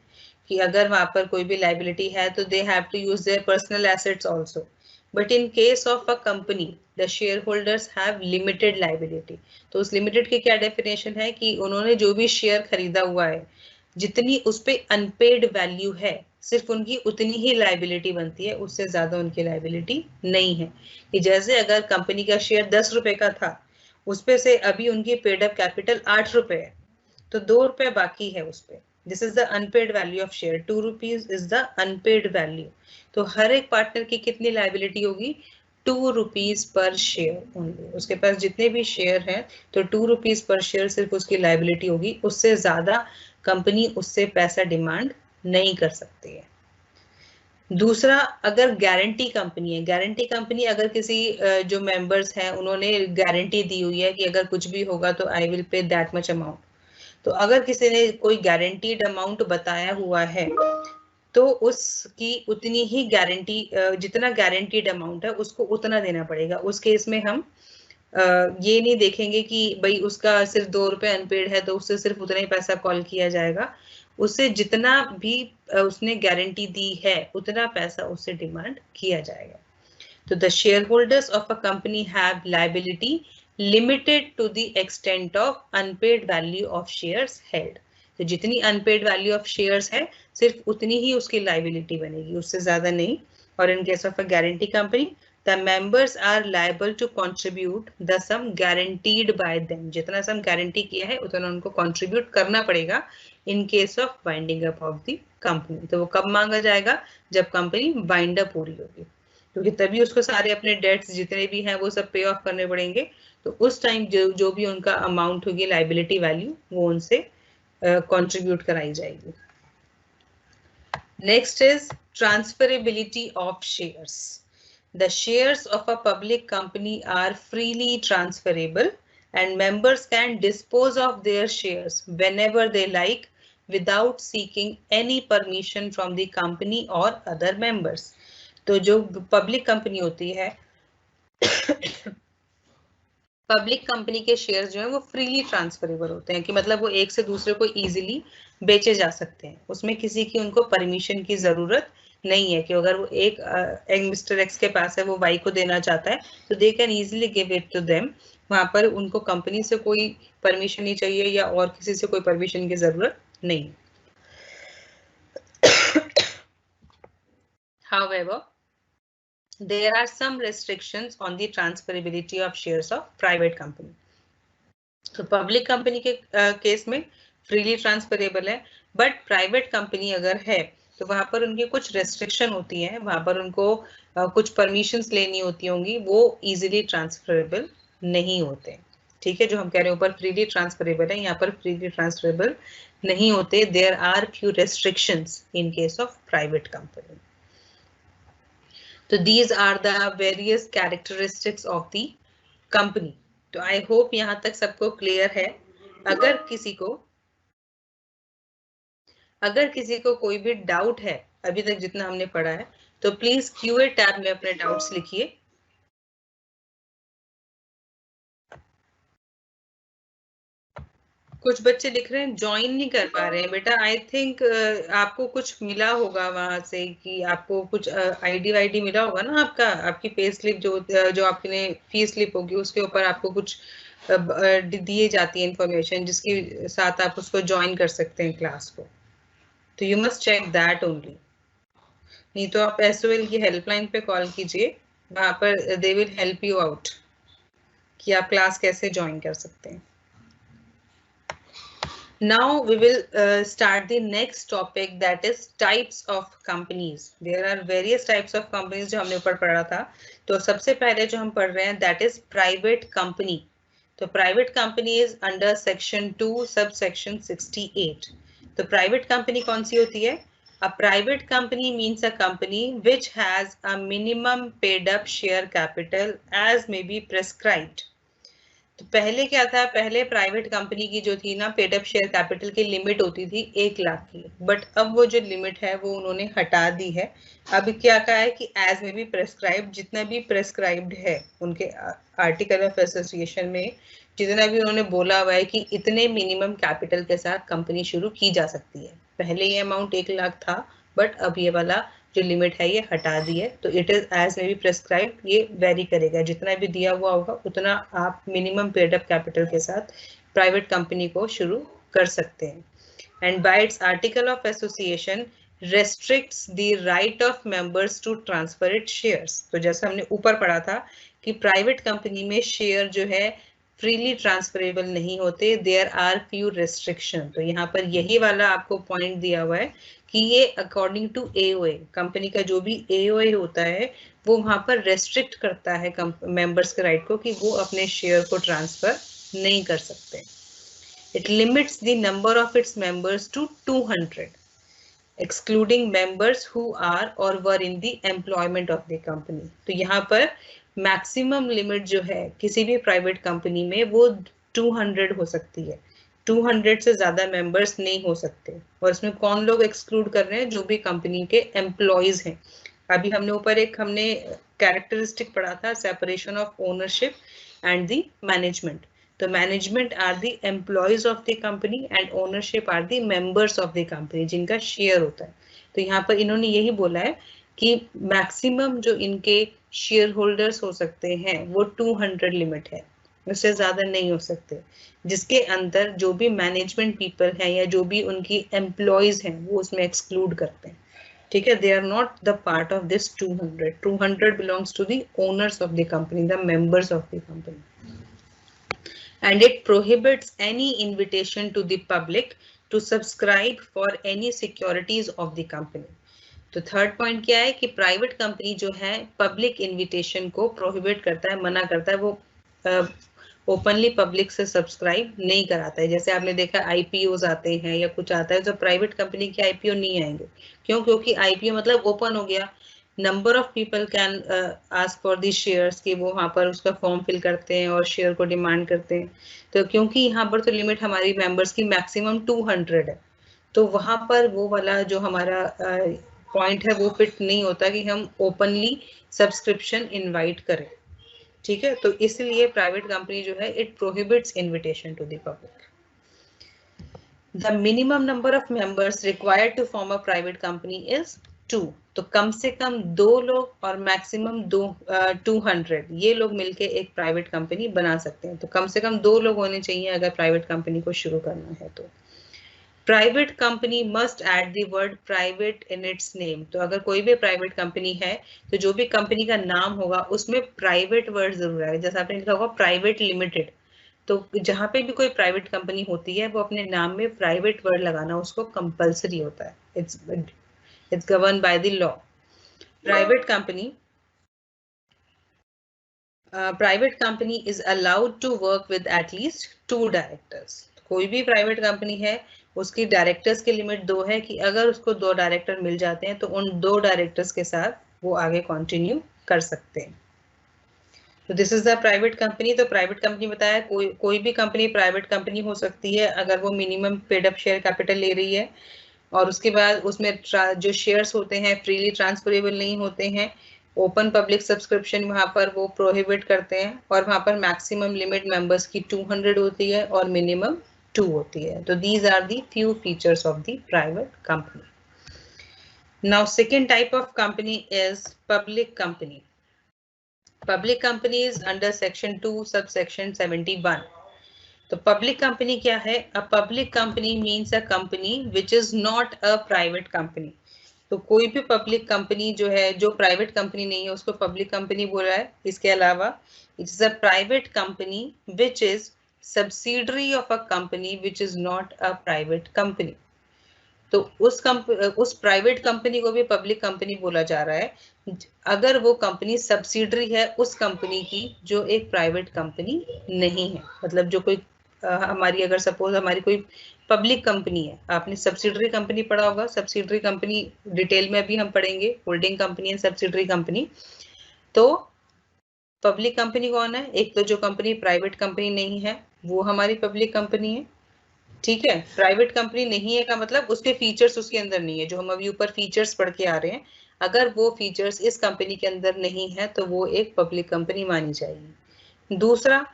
कि अगर वहां पर कोई भी लाइबिलिटी है तो they have to use their personal assets also. But in case of a company the share holders have limited liability. तो उस लिमिटेड की क्या डेफिनेशन है कि उन्होंने जो भी शेयर खरीदा हुआ है, जितनी उस पे अनपेड वैल्यू है, सिर्फ उनकी उतनी ही लाइबिलिटी बनती है, उससे ज्यादा उनकी लाइबिलिटी नहीं है. कि जैसे अगर कंपनी का शेयर 10 रुपए का था, उसपे से अभी उनकी पेड अप कैपिटल 8 रुपए है, तो 2 रुपए बाकी है उस पे. This is the unpaid value of share. 2 rupees is the unpaid value. तो हर एक पार्टनर की कितनी लाइबिलिटी होगी? 2 रुपीज पर शेयर ओनली. उसके पास जितने भी शेयर हैं, तो 2 रुपीज पर शेयर सिर्फ उसकी लाइबिलिटी होगी. उससे ज्यादा कंपनी उससे पैसा डिमांड नहीं कर सकती है. दूसरा, अगर गारंटी कंपनी है, गारंटी कंपनी अगर किसी जो मेंबर्स हैं उन्होंने गारंटी दी हुई है कि अगर कुछ भी होगा तो I will pay that much amount. तो अगर किसी ने कोई गारंटीड अमाउंट बताया हुआ है, तो उसकी उतनी ही गारंटी, जितना गारंटीड अमाउंट है उसको उतना देना पड़ेगा. उस केस में हम ये नहीं देखेंगे कि भाई उसका सिर्फ 2 रुपए अनपेड है तो उससे सिर्फ उतना ही पैसा कॉल किया जाएगा. उससे जितना भी उसने गारंटी दी है उतना पैसा उससे डिमांड किया जाएगा. तो the share holders of a company have liability limited to the extent of unpaid value of shares held. तो जितनी अनपेड वैल्यू ऑफ शेयर्स है, सिर्फ उतनी ही उसकी लायबिलिटी बनेगी, उससे ज्यादा नहीं. और इन case of a guarantee company, the members are liable to contribute the sum guaranteed by them. जितना sum guarantee किया है उतना उनको contribute करना पड़ेगा in case of winding up of the company. तो वो कब मांगा जाएगा? जब कंपनी वाइंड अप पूरी होगी, क्योंकि तभी उसको सारे अपने डेट्स जितने भी हैं वो सब पे ऑफ करने पड़ेंगे. तो उस टाइम जो भी उनका अमाउंट होगी, लाइबिलिटी वैल्यू, वो उनसे कंट्रीब्यूट कराई जाएगी. Next is transferability of shares. The shares of a public company are freely transferable and members can dispose of their shares whenever they like without seeking any permission from the company or other members. तो जो public company होती है, public company के shares जो है वो freely transferable होते हैं, कि मतलब वो एक से दूसरे को इजीली बेचे जा सकते हैं. उसमें किसी की उनको परमिशन की जरूरत नहीं है कि अगर वो एक मिस्टर एक्स के पास है, वो वाई को देना चाहता है, तो they can easily give it to them. वहां पर उनको कंपनी से कोई परमिशन नहीं चाहिए या और किसी से कोई परमिशन की जरूरत नहीं. However, there are some restrictions on the transferability of shares of private company. तो पब्लिक कंपनी के केस में फ्रीली ट्रांसफरेबल है, बट प्राइवेट कंपनी अगर है तो वहां पर उनकी कुछ रेस्ट्रिक्शन होती है, वहां पर उनको कुछ परमिशंस लेनी होती होंगी, वो इजीली ट्रांसफरेबल नहीं होते. ठीक है, जो हम कह रहे हैं ऊपर फ्रीली ट्रांसफरेबल है, यहाँ पर फ्रीली ट्रांसफरेबल नहीं होते. There are few restrictions in case of private company. तो these are the various characteristics of the company. तो आई होप यहाँ तक सबको क्लियर है. अगर किसी को कोई भी डाउट है अभी तक जितना हमने पढ़ा है, तो प्लीज क्यूए टैब में अपने डाउट्स लिखिए. कुछ बच्चे लिख रहे हैं ज्वाइन नहीं कर पा रहे हैं. बेटा आई थिंक आपको कुछ मिला होगा वहां से, कि आपको कुछ आईडी वाईडी मिला होगा ना आपका, आपकी पे स्लिप जो आपने फी स्लिप होगी उसके ऊपर आपको कुछ दिए जाती है इंफॉर्मेशन, जिसके साथ आप उसको ज्वाइन कर सकते हैं क्लास को. तो you must check that only. नहीं तो आप एसओएल की हेल्पलाइन पे कॉल कीजिए, वहां पर they will help you out कि आप क्लास कैसे ज्वाइन कर सकते हैं. Now we will start the next topic, that is types of companies. There are various types of companies जो हमने ऊपर पढ़ा था. तो सबसे पहले जो हम पढ़ रहे हैं that is private company. तो private company is under section 2 subsection 68. तो प्राइवेट कंपनी कौन सी होती है? A private company means a company which has a minimum paid up share capital as may be prescribed. तो पहले क्या था, पहले प्राइवेट कंपनी की जो थी ना पेड अप शेयर कैपिटल की लिमिट होती थी 1 लाख की, बट अब वो जो लिमिट है वो उन्होंने हटा दी है। अब क्या कहा है कि एज में भी प्रेस्क्राइब, जितना भी प्रेस्क्राइब्ड है उनके आर्टिकल ऑफ एसोसिएशन में, जितना भी उन्होंने बोला हुआ है कि इतने मिनिमम कैपिटल के साथ कंपनी शुरू की जा सकती है। पहले ये अमाउंट 1 लाख था, बट अब ये वाला जो लिमिट है ये हटा दी है। तो it is as may be prescribe, ये वेरी करेगा, जितना भी दिया हुआ होगा उतना आप मिनिमम पेड अप कैपिटल के साथ प्राइवेट कंपनी को शुरू कर सकते हैं। And bye it's article of association restricts the right of members to transfer its shares। तो जैसा हमने ऊपर पढ़ा था कि प्राइवेट कंपनी में शेयर जो है फ्रीली ट्रांसफरेबल नहीं होते, देयर आर फ्यू रेस्ट्रिक्शन। तो यहाँ पर यही वाला आपको पॉइंट दिया हुआ है कि ये अकॉर्डिंग टू एओए, कंपनी का जो भी एओए होता है वो वहां पर रेस्ट्रिक्ट करता है मेंबर्स के राइट को कि वो अपने शेयर को ट्रांसफर नहीं कर सकते। It limits the number of its members to 200 excluding members who are or were in the employment of the company। तो यहाँ पर मैक्सिमम लिमिट जो है किसी भी प्राइवेट कंपनी में वो 200 हो सकती है, 200 से ज्यादा मेंबर्स नहीं हो सकते। और इसमें कौन लोग एक्सक्लूड कर रहे हैं? जो भी कंपनी के एम्प्लॉयज हैं। अभी हमने ऊपर हमने कैरेक्टरिस्टिक पढ़ा था, separation of ownership and the management. तो management are the employees of the company and ownership are the members of the company, जिनका शेयर होता है। तो यहाँ पर इन्होंने यही बोला है कि मैक्सिमम जो इनके शेयर होल्डर्स हो सकते हैं वो 200 लिमिट है, उससे ज्यादा नहीं हो सकते, जिसके अंदर जो भी मैनेजमेंट पीपल हैं या जो भी उनकी एम्प्लॉयज हैं वो उसमें एक्सक्लूड करते हैं। ठीक है, they are not the part of this 200। 200 belongs to the owners of the company, the members of the company. And it prohibits any invitation to the public to subscribe for any securities of the company। तो third point क्या है कि private company जो है public invitation को prohibit करता है, मना करता है, वो ओपनली पब्लिक से सब्सक्राइब नहीं कराता है। जैसे आपने देखा आईपीओज आते हैं या कुछ आता है, तो प्राइवेट कंपनी के आईपीओ नहीं आएंगे। क्यों? क्योंकि आईपीओ मतलब ओपन हो गया, number of people can ask for the shares, कि वो वहां पर उसका फॉर्म फिल करते हैं और शेयर को डिमांड करते हैं। तो क्योंकि यहाँ पर तो लिमिट हमारी मेंबर्स की मैक्सिमम 200 है, तो वहां पर वो वाला जो हमारा पॉइंट है वो फिट नहीं होता कि हम ओपनली सब्सक्रिप्शन इनवाइट करें। ठीक है, तो इसलिए प्राइवेट कंपनी जो है it prohibits invitation to the public. The minimum number of members required to form a private company is 2। तो कम से कम 2 लोग और मैक्सिमम 200 ये लोग मिलके एक प्राइवेट कंपनी बना सकते हैं। तो कम से कम 2 लोग होने चाहिए अगर प्राइवेट कंपनी को शुरू करना है तो। Private company must add the word private in its name. तो अगर कोई भी प्राइवेट कंपनी है तो जो भी कंपनी का नाम होगा उसमें प्राइवेट वर्ड जरूर आएगा। जैसे आपने लिखा होगा प्राइवेट लिमिटेड, तो जहां पे भी कोई प्राइवेट कंपनी होती है वो अपने नाम में प्राइवेट वर्ड लगाना उसको कंपलसरी होता है। It's govern by the law. Private company is allowed to work with at least 2 directors. कोई भी प्राइवेट कंपनी है उसकी डायरेक्टर्स की लिमिट 2 है कि अगर उसको 2 डायरेक्टर मिल जाते हैं तो उन 2 डायरेक्टर्स के साथ वो आगे कंटिन्यू कर सकते हैं। तो this is the private company. तो प्राइवेट कंपनी बताया कोई भी कंपनी प्राइवेट कंपनी हो सकती है अगर वो minimum paid up share capital ले रही है, और उसके बाद उसमें जो शेयर्स होते हैं फ्रीली ट्रांसफरेबल नहीं होते हैं, ओपन पब्लिक सब्सक्रिप्शन वहां पर वो प्रोहिबिट करते हैं, और वहां पर मैक्सिमम लिमिट मेंबर्स की 200 होती है और मिनिमम 2 होती है। तो these are the few features of the private company. Now second type of company is public company. Public company is under section 2 subsection 71। तो पब्लिक कंपनी क्या है? A public company means a company which is not a private company. तो कोई भी public company जो है जो private company नहीं है उसको पब्लिक कंपनी बोला है। इसके अलावा it is a private company which is subsidiary of a company which is not a private company. तो उस प्राइवेट कंपनी को भी पब्लिक कंपनी बोला जा रहा है अगर वो कंपनी सब्सिडरी है उस कंपनी की जो एक प्राइवेट कंपनी नहीं है। मतलब जो कोई हमारी अगर सपोज हमारी कोई पब्लिक कंपनी है। आपने सब्सिडरी कंपनी पढ़ा होगा, सब्सिडरी कंपनी डिटेल में अभी हम पढ़ेंगे, holding company and subsidiary company. तो पब्लिक कंपनी कौन है? एक तो जो कंपनी प्राइवेट कंपनी नहीं है वो हमारी पब्लिक कंपनी है, ठीक है। प्राइवेट कंपनी नहीं है का मतलब उसके फीचर्स उसके अंदर नहीं है, जो हम अभी ऊपर फीचर्स पढ़ के आ रहे हैं, अगर वो फीचर्स इस कंपनी के अंदर नहीं है तो वो एक पब्लिक कंपनी मानी जाएगी। दूसरा,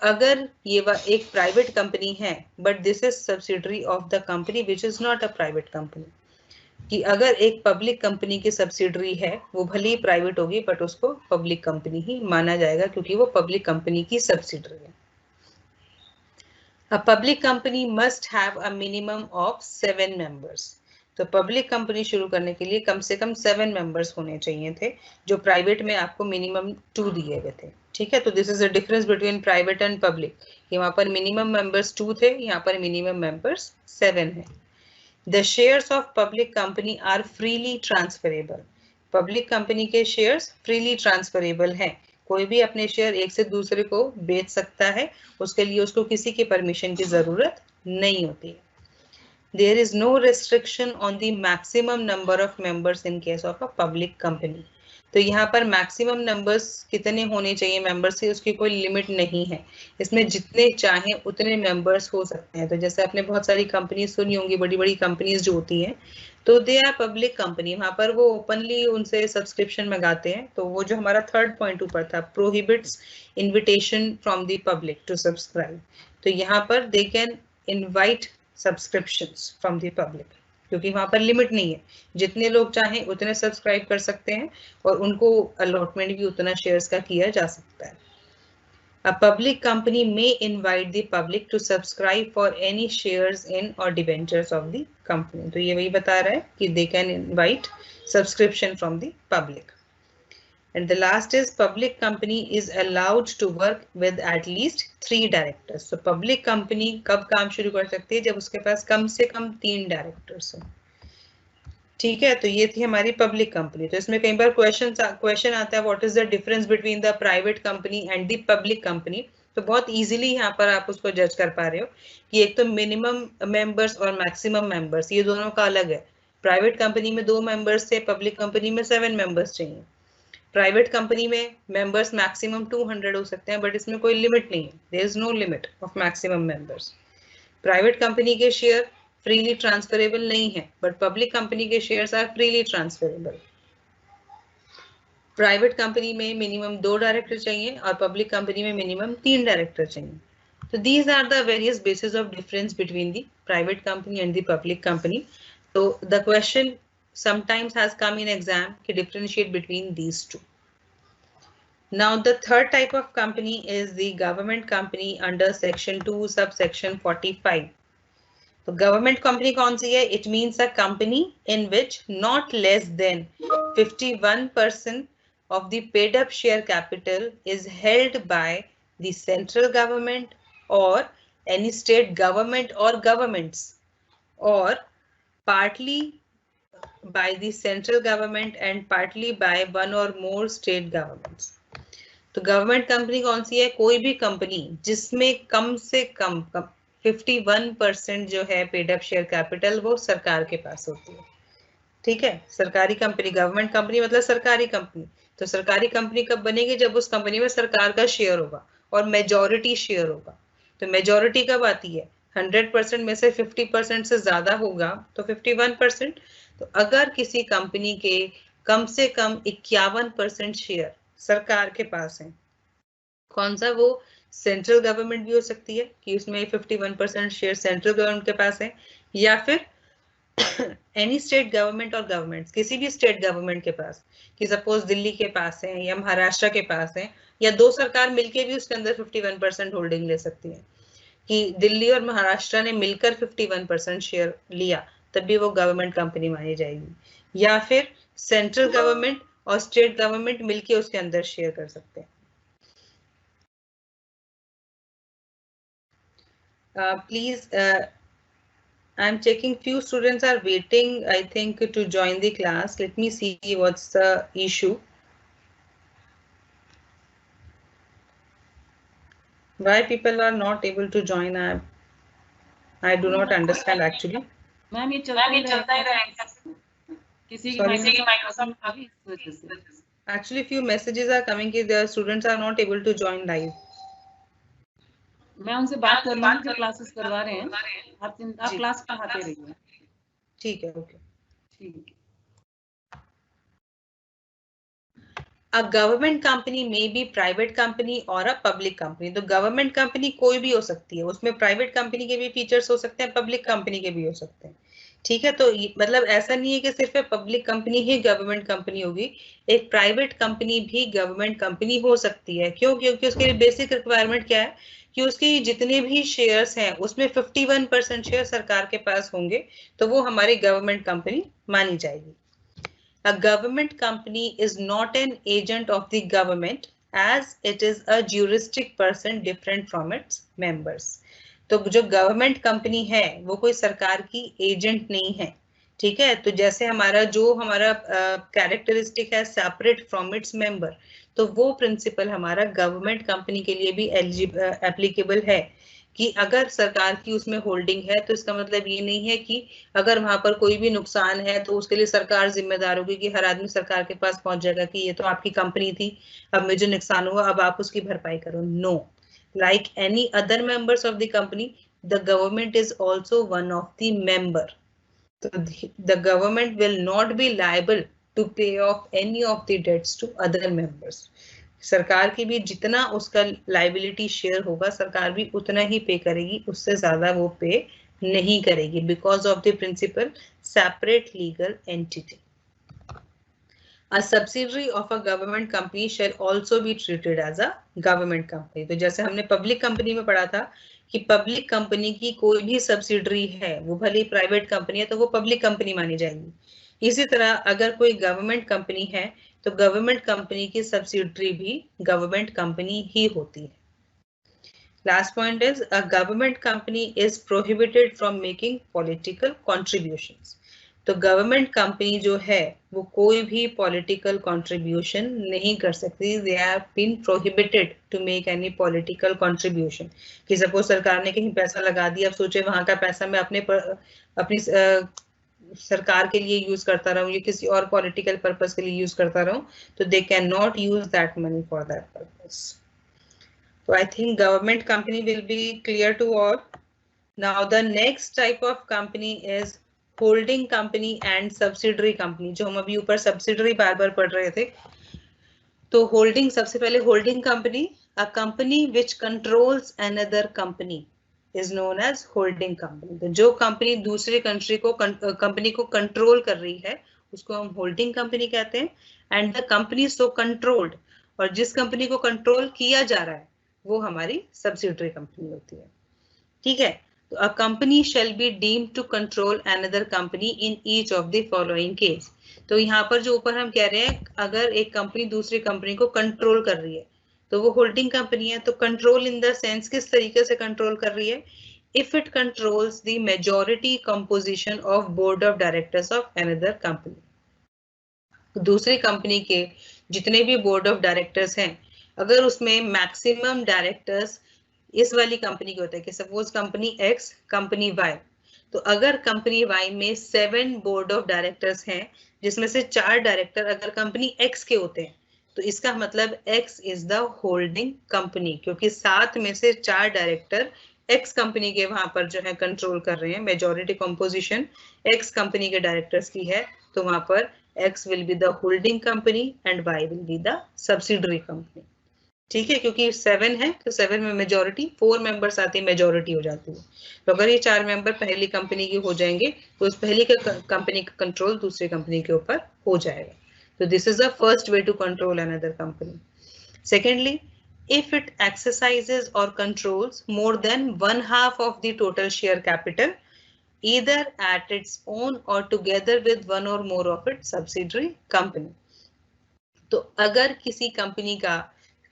अगर ये एक प्राइवेट कंपनी है but this is subsidiary of the company which is not a private company, कि अगर एक पब्लिक कंपनी की सब्सिडरी है वो भले ही प्राइवेट होगी बट उसको पब्लिक कंपनी ही माना जाएगा क्योंकि वो पब्लिक कंपनी की सब्सिडरी है। A public company must have a minimum of 7 members. तो पब्लिक कंपनी शुरू करने के लिए कम से कम 7 मेंबर्स होने चाहिए थे, जो प्राइवेट में आपको मिनिमम 2 दिए गए थे, ठीक है। तो this is a difference between private and public, वहां पर मिनिमम मेंबर्स 2 थे, यहाँ पर मिनिमम मेंबर्स 7 है। The shares of public company are freely transferable. Public company के शेयर्स फ्रीली ट्रांसफरेबल हैं, कोई भी अपने शेयर एक से दूसरे को बेच सकता है, उसके लिए उसको किसी की परमिशन की जरूरत नहीं होती है। There is no restriction on the maximum number of members in case of a public company. तो यहाँ पर मैक्सिमम नंबर्स कितने होने चाहिए मेंबर्स की, उसकी कोई लिमिट नहीं है, इसमें जितने चाहें उतने मेंबर्स हो सकते हैं। तो जैसे आपने बहुत सारी कंपनी सुनी होंगी, बड़ी बड़ी कंपनीज जो होती हैं, तो दे आर पब्लिक कंपनी, वहां पर वो ओपनली उनसे सब्सक्रिप्शन मंगाते हैं। तो वो जो हमारा थर्ड पॉइंट ऊपर था, prohibits invitation from the public to subscribe, तो यहाँ पर they can invite subscriptions from the public, क्योंकि वहां पर लिमिट नहीं है, जितने लोग चाहें उतने सब्सक्राइब कर सकते हैं और उनको अलॉटमेंट भी उतना शेयर्स का किया जा सकता है। A public company may invite the public to subscribe for any shares in or debentures of the company. तो ये वही बता रहा है कि they can invite subscription from the public. And the last is public company is allowed to work with at least 3 directors. So public company कब काम शुरू कर सकती है? जब उसके पास कम से कम 3 डायरेक्टर्स हो, ठीक है। तो ये थी हमारी पब्लिक कंपनी। तो इसमें कई बार क्वेश्चन आता है what is the difference between the private company and the public company. तो बहुत इजीली यहाँ पर आप उसको जज कर पा रहे हो कि एक तो मिनिमम मेंबर्स और मैक्सिमम मेंबर्स, ये दोनों का अलग है। प्राइवेट कंपनी में 2 मेंबर्स थे, पब्लिक कंपनी में 7 मेंबर्स चाहिए। प्राइवेट कंपनी में मेंबर्स मैक्सिमम 200 हो सकते हैं, बट इसमें कोई लिमिट नहीं है, there is no limit of maximum members. Private company के शेयर फ्रीली ट्रांसफरेबल नहीं है, बट पब्लिक कंपनी के shares are freely transferable. Private company में मिनिमम 2 डायरेक्टर चाहिए और पब्लिक कंपनी में मिनिमम 3 डायरेक्टर चाहिए। तो these are the various bases of difference between the private company and the public company. So the question sometimes has come in exam to differentiate between these two. Now the third type of company is the government company under section 2 subsection 45. तो government company कौन सी है? It means a company in which not less than 51% of the paid up share capital is held by the central government or any state government or governments, or partly by the central government and partly by one or more state governments. तो government company कौन सी है? कोई भी company जिसमें कम से कम 51% जो है paid up share capital वो सरकार के पास होती है, ठीक है। सरकारी कंपनी, गवर्नमेंट कंपनी मतलब सरकारी कंपनी। तो सरकारी कंपनी कब बनेगी? जब उस कंपनी में सरकार का शेयर होगा और मेजॉरिटी शेयर होगा। तो मेजॉरिटी कब आती है? 100% में से 50% से ज्यादा होगा तो 51%। तो अगर किसी कंपनी के कम से कम 51% शेयर सरकार के पास है, कौन सा? वो सेंट्रल गवर्नमेंट भी हो सकती है कि उसमें 51% शेयर सेंट्रल गवर्नमेंट के पास है, या फिर एनी स्टेट गवर्नमेंट और गवर्नमेंट्स, किसी भी स्टेट गवर्नमेंट के पास, कि सपोज दिल्ली के पास है या महाराष्ट्र के पास है, या 2 सरकार मिलके भी उसके अंदर 51% होल्डिंग ले सकती है, कि दिल्ली और महाराष्ट्र ने मिलकर 51% शेयर लिया, तब भी वो गवर्नमेंट कंपनी मानी जाएगी, या फिर सेंट्रल गवर्नमेंट और स्टेट गवर्नमेंट मिलके उसके अंदर शेयर कर सकते हैं। Please, I'm checking few students are waiting, I think, to join the class. Let me see what's the issue. Why people are not able to join? I do not understand actually. Ma'am ये चलता ही रहेगा, किसी की Microsoft. Actually, few messages are coming कि the students are not able to join live. मैं उनसे बात कर लूंगी जो क्लासेस करवा रहे हैं, आप क्लास पढ़ाते रहिए। ठीक है, ओके। ठीक है। A government company may be private company or a public company. तो गवर्नमेंट कंपनी कोई भी हो सकती है, उसमें प्राइवेट कंपनी के भी फीचर्स हो सकते हैं, पब्लिक कंपनी के भी हो सकते हैं। ठीक है, तो मतलब ऐसा नहीं है कि सिर्फ पब्लिक कंपनी ही गवर्नमेंट कंपनी होगी, एक प्राइवेट कंपनी भी गवर्नमेंट कंपनी हो सकती है। क्यों? क्योंकि उसके लिए बेसिक रिक्वायरमेंट क्या है कि उसके जितने भी शेयर्स हैं उसमें 51% शेयर सरकार के पास होंगे, तो वो हमारी गवर्नमेंट कंपनी मानी जाएगी। A government company is not an agent of the government as it is a juristic person different from its members. तो जो गवर्नमेंट कंपनी है वो कोई सरकार की एजेंट नहीं है। ठीक है, तो जैसे हमारा कैरेक्टरिस्टिक है सेपरेट फ्रॉम इट्स मेंबर, तो वो प्रिंसिपल हमारा गवर्नमेंट कंपनी के लिए भी एप्लीकेबल है कि अगर सरकार की उसमें होल्डिंग है तो इसका मतलब ये नहीं है कि अगर वहां पर कोई भी नुकसान है तो उसके लिए सरकार जिम्मेदार होगी कि हर आदमी सरकार के पास पहुंच जाएगा कि ये तो आपकी कंपनी थी, अब मुझे नुकसान हुआ, अब आप उसकी भरपाई करो। No, like any other members of the company, the government is also one of the member. So the government will not be liable to pay off any of the debts to other members. सरकार की भी जितना उसका liability share होगा सरकार भी उतना ही पे करेगी, उससे ज्यादा वो पे नहीं करेगी, because of the principle separate legal entity. A subsidiary of a government company shall also be treated as a government company. तो जैसे हमने पब्लिक कंपनी में पढ़ा था कि पब्लिक कंपनी की कोई भी सब्सिडरी है वो भले ही प्राइवेट कंपनी है तो वो पब्लिक कंपनी मानी जाएगी। इसी तरह अगर कोई गवर्नमेंट कंपनी है तो गवर्नमेंट कंपनी की सब्सिडरी भी गवर्नमेंट कंपनी ही होती है। Last point is a government company is prohibited from making political contributions. तो गवर्नमेंट कंपनी जो है वो कोई भी पॉलिटिकल कंट्रीब्यूशन नहीं कर सकती। They are been prohibited to make any political contribution. कि सपोज सरकार ने कहीं पैसा लगा दिया, अब सोचे वहां का पैसा मैं अपनी सरकार के लिए यूज करता रहूं या किसी और पॉलिटिकल पर्पस के लिए यूज करता रहूं, तो they can not use that money for that purpose. So I think government company will be clear to all. Now the next type of company is holding company and subsidiary company. जो हम अभी ऊपर subsidiary बार-बार पढ़ रहे थे, तो holding, सबसे पहले holding company, a company which controls another company is known as holding company. तो जो कंपनी दूसरे कंपनी को कंट्रोल कर रही है उसको हम होल्डिंग कंपनी कहते हैं। And the company so controlled, और जिस कंपनी को कंट्रोल किया जा रहा है वो हमारी सब्सिडरी कंपनी होती है। ठीक है, तो a company shall be deemed to control another company in each of the following case. तो यहाँ पर जो ऊपर हम कह रहे हैं अगर एक कंपनी दूसरी कंपनी को कंट्रोल कर रही है तो वो होल्डिंग कंपनी है। तो कंट्रोल इन द सेंस किस तरीके से कंट्रोल कर रही है? If it controls the majority composition of board of directors of another company. दूसरी कंपनी के जितने भी बोर्ड ऑफ डायरेक्टर्स हैं अगर उसमें मैक्सिमम डायरेक्टर्स इस वाली कंपनी के होते हैं कि suppose company X company Y, तो अगर कंपनी वाई में 7 बोर्ड ऑफ डायरेक्टर्स हैं जिसमें से 4 डायरेक्टर अगर कंपनी एक्स के होते हैं तो इसका मतलब x is the holding company, क्योंकि 7 में से 4 डायरेक्टर एक्स कंपनी के वहां पर जो है कंट्रोल कर रहे हैं, मेजॉरिटी कंपोजिशन एक्स कंपनी के डायरेक्टर्स की है, तो वहां पर X will be the holding company and Y will be the subsidiary company. ठीक है, क्योंकि 7 है तो 7 में मेजॉरिटी 4 मेंबर्स आती है, मेजॉरिटी हो जाती है। तो अगर ये 4 मेंबर पहली कंपनी के हो जाएंगे तो उस पहली कंपनी का कंट्रोल दूसरी कंपनी के ऊपर हो जाएगा। तो this is the first way to control another company. Secondly, if it exercises or controls more than 1/2 of the total share capital either at its own or together with one or more of its subsidiary company. तो अगर किसी company का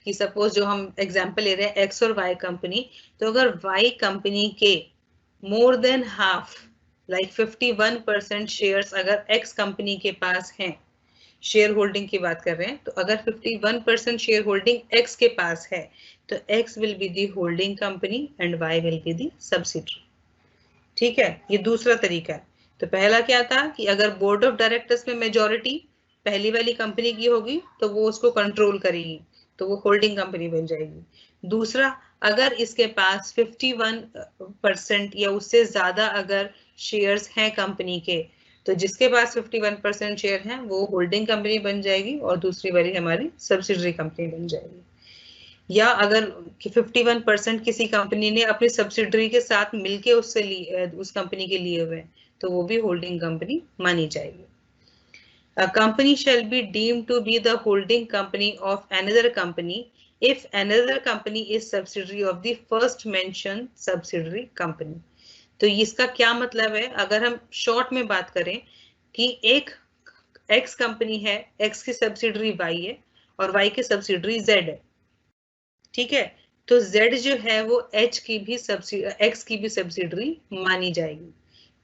कि suppose जो हम example ले रहे हैं एक्स और वाई कंपनी, तो अगर वाई कंपनी के more than half like 51% shares अगर एक्स कंपनी के पास हैं, शेयर होल्डिंग की बात कर रहे हैं, तो अगर 51% शेयर होल्डिंग एक्स के पास है तो X will be the holding company and Y will be the subsidiary. ठीक है, ये दूसरा तरीका है। तो पहला क्या था कि अगर बोर्ड ऑफ डायरेक्टर्स में मेजॉरिटी पहली वाली कंपनी की होगी तो वो उसको कंट्रोल करेगी, तो वो होल्डिंग कंपनी बन जाएगी। दूसरा, अगर इसके पास 51% या उससे ज्यादा अगर शेयर्स हैं कंपनी के, तो जिसके पास 51% शेयर हैं वो होल्डिंग कंपनी बन जाएगी और दूसरी वाली हमारी सब्सिडरी कंपनी बन जाएगी। या अगर 51% किसी कंपनी ने अपनी सब्सिडरी के साथ मिलके उससे उस कंपनी के लिए हुए, तो वो भी होल्डिंग कंपनी मानी जाएगी। A company shall be deemed to be the holding company of another company if another company is subsidiary of the first mentioned subsidiary company. तो इसका क्या मतलब है, अगर हम शॉर्ट में बात करें कि एक X कंपनी है, X की सब्सिडरी Y है और Y की सब्सिडरी Z है, ठीक है, तो Z जो है वो X की भी सब्सिडरी मानी जाएगी।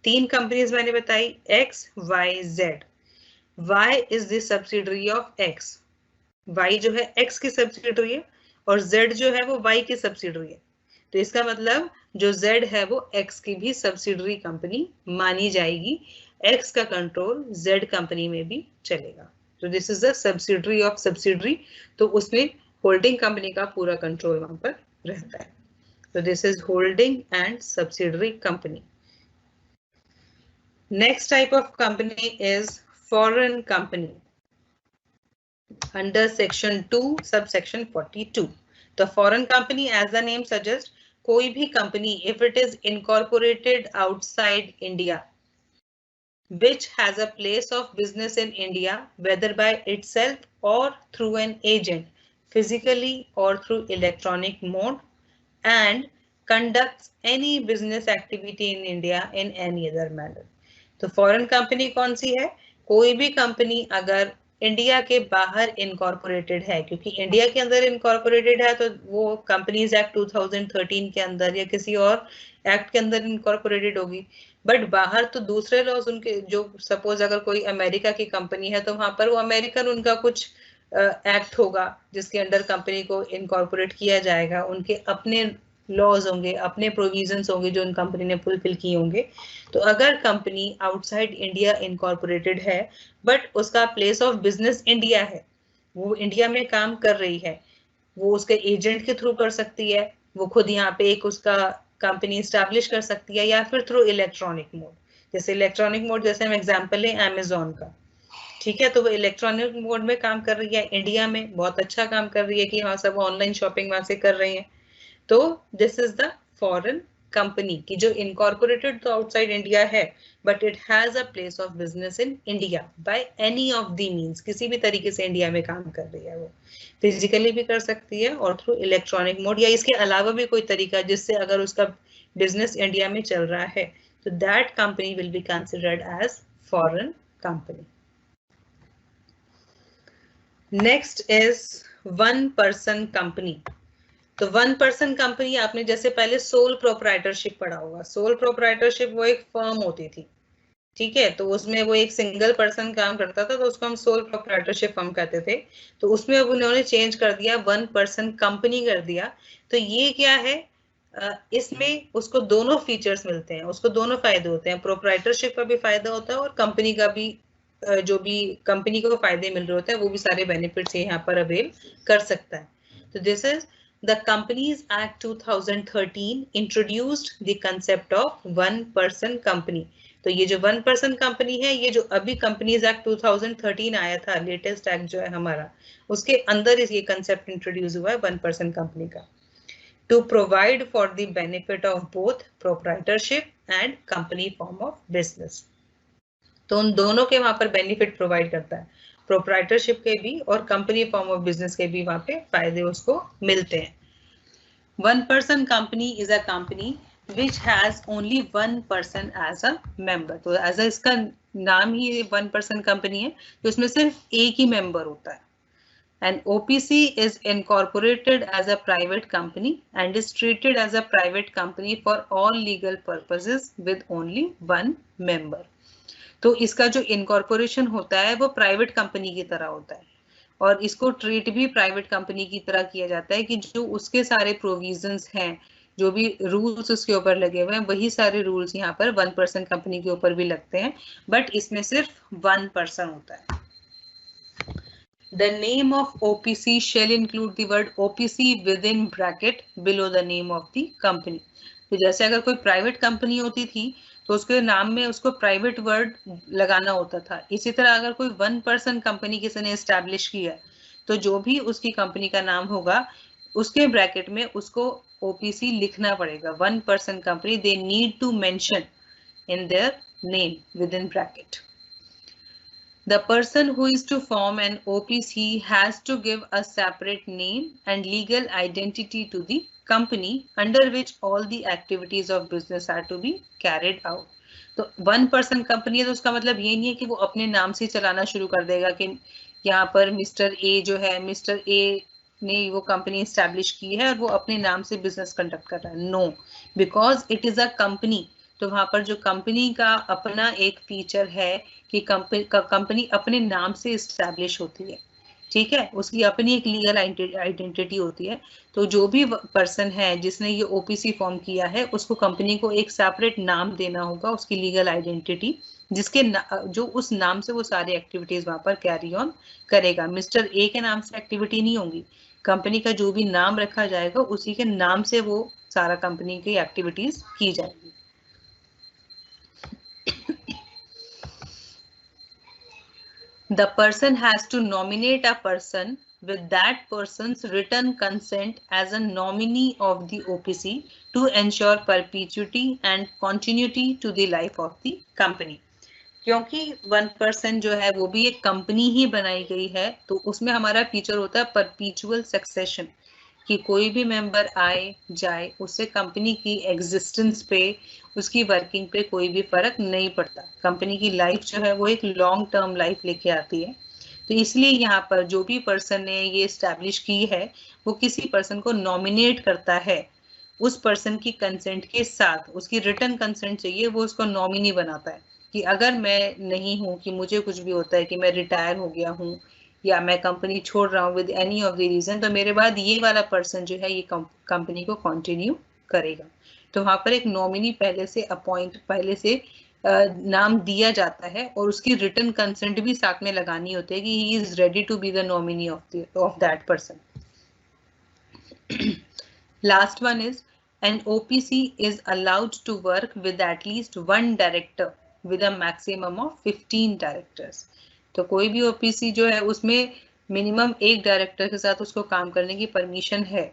3 कंपनीज मैंने बताई, X, Y, Z। Y is the subsidiary of X। Y जो है X की सब्सिडरी है और Z जो है वो Y की सब्सिडरी है। तो इसका मतलब जो Z है वो X की भी सब्सिडरी कंपनी मानी जाएगी। X का कंट्रोल Z कंपनी में भी चलेगा। तो this is the subsidiary of subsidiary, तो उसमें होल्डिंग कंपनी का पूरा कंट्रोल वहां पर रहता है। तो this is holding and subsidiary company. Next type of company is foreign company under section 2 subsection 42. The foreign company, as the name suggests, कोई भी company if it is incorporated outside India which has a place of business in India whether by itself or through an agent physically or through electronic mode and conducts any business activity in India in any other manner. तो foreign company कौन सी है, कोई भी company अगर India के बाहर incorporated है, क्योंकि इंडिया के अंदर इनकॉर्पोरेटेड है तो वो कंपनीज एक्ट 2013 के अंदर या किसी और एक्ट के अंदर इनकॉर्पोरेटेड होगी, बट बाहर तो दूसरे लॉज उनके, जो सपोज अगर कोई अमेरिका की कंपनी है तो वहां पर वो अमेरिकन उनका कुछ एक्ट होगा जिसके अंडर कंपनी को इनकॉर्पोरेट किया जाएगा, उनके अपने लॉज होंगे, अपने प्रोविजंस होंगे जो उन कंपनी ने फुलफिल किए होंगे। तो अगर कंपनी आउटसाइड इंडिया इनकॉर्पोरेटेड है बट उसका प्लेस ऑफ बिजनेस इंडिया है, वो इंडिया में काम कर रही है, वो उसके एजेंट के थ्रू कर सकती है, वो खुद यहाँ पे एक उसका कंपनी स्टैब्लिश कर सकती है, या फिर थ्रू इलेक्ट्रॉनिक मोड। जैसे इलेक्ट्रॉनिक मोड, जैसे हम एग्जांपल लें अमेजोन का, ठीक है, तो वो इलेक्ट्रॉनिक मोड में काम कर रही है इंडिया में, बहुत अच्छा काम कर रही है कि हाँ सब ऑनलाइन शॉपिंग वहां से कर रहे हैं। तो this is the foreign company की जो इनकॉर्पोरेटेड तो आउटसाइड इंडिया है but it has a place of business in India by any of the means, किसी भी तरीके से इंडिया में काम कर रही है, वो फिजिकली भी कर सकती है और थ्रू इलेक्ट्रॉनिक मोड या इसके अलावा भी कोई तरीका जिससे अगर उसका बिजनेस इंडिया में चल रहा है तो that company will be considered as foreign company. Next is one person company. तो वन पर्सन कंपनी आपने जैसे पहले सोल प्रोप्राइटरशिप पढ़ा होगा, सोल प्रोप्राइटरशिप वो एक फर्म होती थी, ठीक है, तो उसमें वो एक सिंगल पर्सन काम करता था तो उसको हम सोल प्रोप्राइटरशिप फर्म कहते थे। तो उसमें अब उन्होंने चेंज कर दिया, वन पर्सन कंपनी कर दिया। तो ये क्या है, इसमें उसको दोनों फीचर्स मिलते हैं, उसको दोनों फायदे होते हैं, प्रोप्राइटरशिप का भी फायदा होता है और कंपनी का भी, जो भी कंपनी को फायदे मिल रहे होते हैं वो भी सारे बेनिफिट्स यहाँ पर अवेल कर सकता है। तो this is The Companies Act 2013 introduced the concept of one person company. तो ये जो वन पर्सन कंपनी है, ये जो अभी कंपनीज एक्ट 2013 आया था, लेटेस्ट एक्ट जो है हमारा, उसके अंदर ये कंसेप्ट इंट्रोड्यूस हुआ है वन पर्सन कंपनी का, to provide for the benefit of both proprietorship and company form of business. तो उन दोनों के वहां पर बेनिफिट प्रोवाइड करता है, प्रोप्राइटरशिप के भी और कंपनी फॉर्म ऑफ बिजनेस के भी वहां पे फायदे उसको मिलते हैं। One person company is a company which has only one person as a member. तो एज इसका नाम ही वन पर्सन कंपनी है, तो इसमें सिर्फ एक ही मेंबर होता है। And OPC is incorporated as a private company and is treated as a private company for all legal purposes with only one member. तो इसका जो इनकॉर्पोरेशन होता है वो प्राइवेट कंपनी की तरह होता है और इसको ट्रीट भी प्राइवेट कंपनी की तरह किया जाता है कि जो उसके सारे प्रोविजंस हैं जो भी रूल्स उसके ऊपर लगे हुए हैं वही सारे रूल्स यहाँ पर 1% कंपनी के ऊपर भी लगते हैं, बट इसमें सिर्फ 1% होता है। The name of OPC shall include the word OPC within bracket below the name of the company. तो जैसे अगर कोई प्राइवेट कंपनी होती थी तो उसके नाम में उसको प्राइवेट वर्ड लगाना होता था। इसी तरह अगर कोई 1% कंपनी किसी ने एस्टैब्लिश किया तो जो भी उसकी कंपनी का नाम होगा उसके ब्रैकेट में उसको OPC लिखना पड़ेगा। 1% company, they need to mention in their name within bracket. The person who is to form an OPC has to give a separate name and legal identity to the company under which all the activities of business are to be carried out. तो 1% company है तो उसका मतलब ये नहीं है कि वो अपने नाम से चलाना शुरू कर देगा कि यहाँ पर मिस्टर ए जो है, मिस्टर ए ने वो कंपनी एस्टैब्लिश की है और वो अपने नाम से बिजनेस कंडक्ट कर रहा है। No, because it is a company, तो वहां पर जो कंपनी का अपना एक फीचर है कि कंपनी अपने नाम से एस्टैब्लिश होती है, ठीक है, उसकी अपनी एक लीगल आइडेंटिटी होती है। तो जो भी पर्सन है जिसने ये ओपीसी फॉर्म किया है उसको कंपनी को एक सेपरेट नाम देना होगा, उसकी लीगल आइडेंटिटी, जिसके जो उस नाम से वो सारी एक्टिविटीज वहां पर कैरी ऑन करेगा। मिस्टर ए के नाम से एक्टिविटी नहीं होगी, कंपनी का जो भी नाम रखा जाएगा उसी के नाम से वो सारा कंपनी की एक्टिविटीज की जाएगी। The person has to nominate a person with that person's written consent as a nominee of the OPC to ensure perpetuity and continuity to the life of the company. क्योंकि 1% जो है वो भी एक company ही बनाई गई है तो उसमें हमारा फीचर होता है परपीचुअल सक्सेशन, कि कोई भी मेंबर आए जाए उससे कंपनी की एग्जिस्टेंस पे, उसकी वर्किंग पे कोई भी फर्क नहीं पड़ता। कंपनी की लाइफ जो है वो एक लॉन्ग टर्म लाइफ लेके आती है। तो इसलिए यहाँ पर जो भी पर्सन ने ये एस्टैब्लिश की है वो किसी पर्सन को नॉमिनेट करता है, उस पर्सन की कंसेंट के साथ, उसकी रिटर्न कंसेंट चाहिए, वो उसको नॉमिनी बनाता है कि अगर मैं नहीं हूँ, कि मुझे कुछ भी होता है कि मैं रिटायर हो गया हूँ या मैं कंपनी छोड़ रहा हूँ with any of the reason, तो मेरे बाद ये वाला पर्सन जो है ये कंपनी को कंटिन्यू करेगा। तो वहां पर एक नॉमिनी पहले से नाम दिया जाता है और उसकी रिटर्न कंसेंट भी साथ में लगानी होती है कि he is ready to be the nominee of that person. Last one is an OPC is allowed to work with at least one director with a maximum of 15 directors. तो कोई भी OPC जो है उसमें मिनिमम एक director के साथ उसको काम करने की परमिशन है।